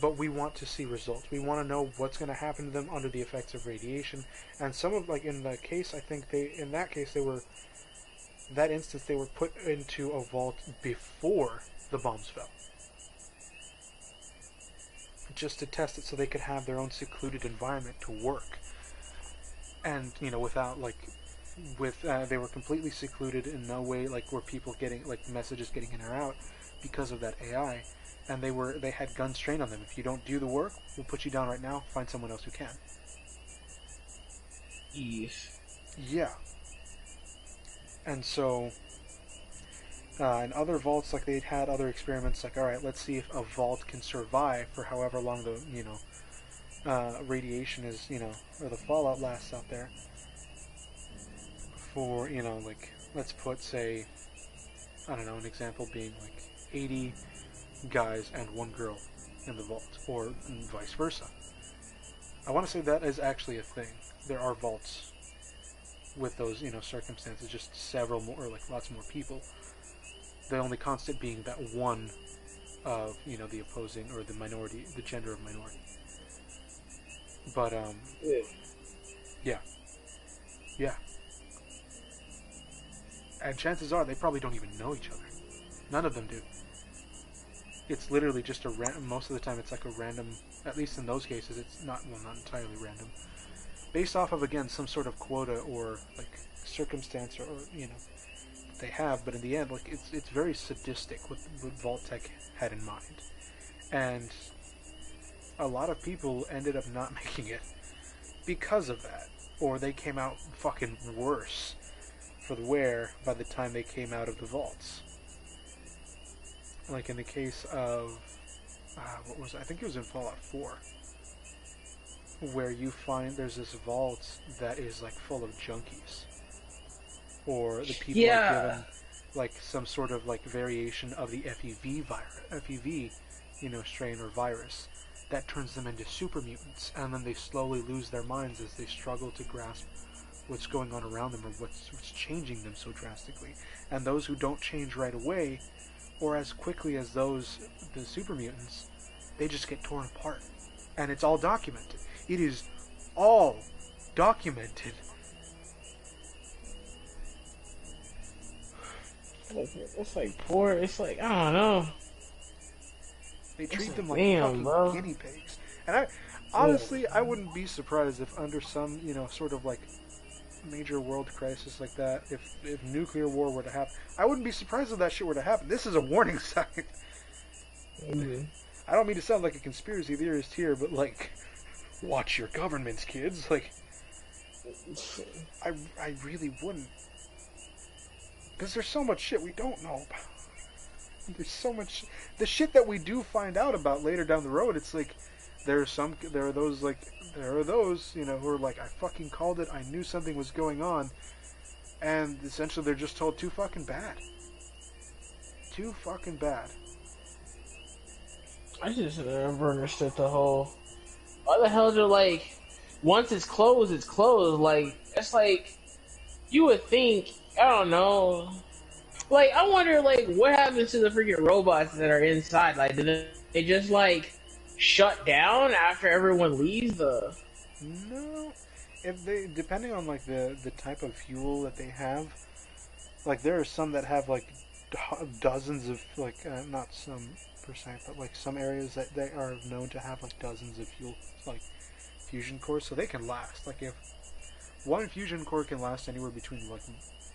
But we want to see results. We want to know what's going to happen to them under the effects of radiation. And some of, like, in the case, I think in that case, they were put into a vault before the bombs fell. Just to test it so they could have their own secluded environment to work. And, you know, without, like, they were completely secluded in no way, like, were people getting, like, messages getting in or out because of that AI. And they had guns trained on them. If you don't do the work, we'll put you down right now. Find someone else who can. yes. Yeah. And so, in other vaults, like, they'd had other experiments, like, alright, let's see if a vault can survive for however long the, you know, radiation is, you know, or the fallout lasts out there. For, you know, like, let's put, say, I don't know, an example being, like, 80 guys and one girl in the vault, or vice versa. I want to say that is actually a thing. There are vaults with those, you know, circumstances, just several more, or, like, lots more people. The only constant being that one of, you know, the opposing, or the minority, the gender of minority. But, yeah. And chances are they probably don't even know each other. None of them do. It's literally just a random, most of the time it's like a random, at least in those cases, it's not entirely random. Based off of, again, some sort of quota or, like, circumstance or you know, they have, but in the end, like, it's very sadistic what Vault-Tec had in mind. And a lot of people ended up not making it because of that. Or they came out fucking worse for the wear by the time they came out of the vaults. like in the case of what was it? I think it was in Fallout 4, where you find there's this vault that is like full of junkies, or the people are given like some sort of like variation of the FEV strain or virus that turns them into super mutants, and then they slowly lose their minds as they struggle to grasp what's going on around them or what's changing them so drastically. And those who don't change right away or as quickly as the super mutants, they just get torn apart. And it's all documented. It is all documented. It's like poor. It's like, I don't know. They treat them like fucking guinea pigs. And I wouldn't be surprised if under some, sort of like major world crisis like that, if nuclear war were to happen, I wouldn't be surprised if that shit were to happen. This is a warning sign. Mm-hmm. I don't mean to sound like a conspiracy theorist here, but like, watch your governments, kids. Like, I really wouldn't. Because there's so much shit we don't know about. There's so much... The shit that we do find out about later down the road, it's like... There are those, who are like, I fucking called it, I knew something was going on. And essentially they're just told, too fucking bad. Too fucking bad. I just never understood the whole... Why the hell they're like... Once it's closed, it's closed. Like, it's like... You would think... I don't know. Like, I wonder, like, what happens to the freaking robots that are inside? Like, do they just, like, shut down after everyone leaves the... No. If they, depending on, like, the type of fuel that they have, like, there are some that have, like, dozens of, like, not some percent, but, like, some areas that they are known to have, like, dozens of fuel, like, fusion cores, so they can last. Like, if one fusion core can last anywhere between, like,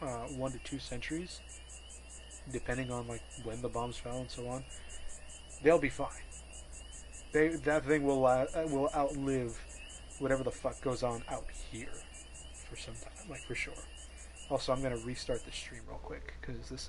1 to 2 centuries, depending on like when the bombs fell and so on, they'll be fine. That thing will outlive whatever the fuck goes on out here for some time, like for sure. Also, I'm gonna restart the stream real quick because this thing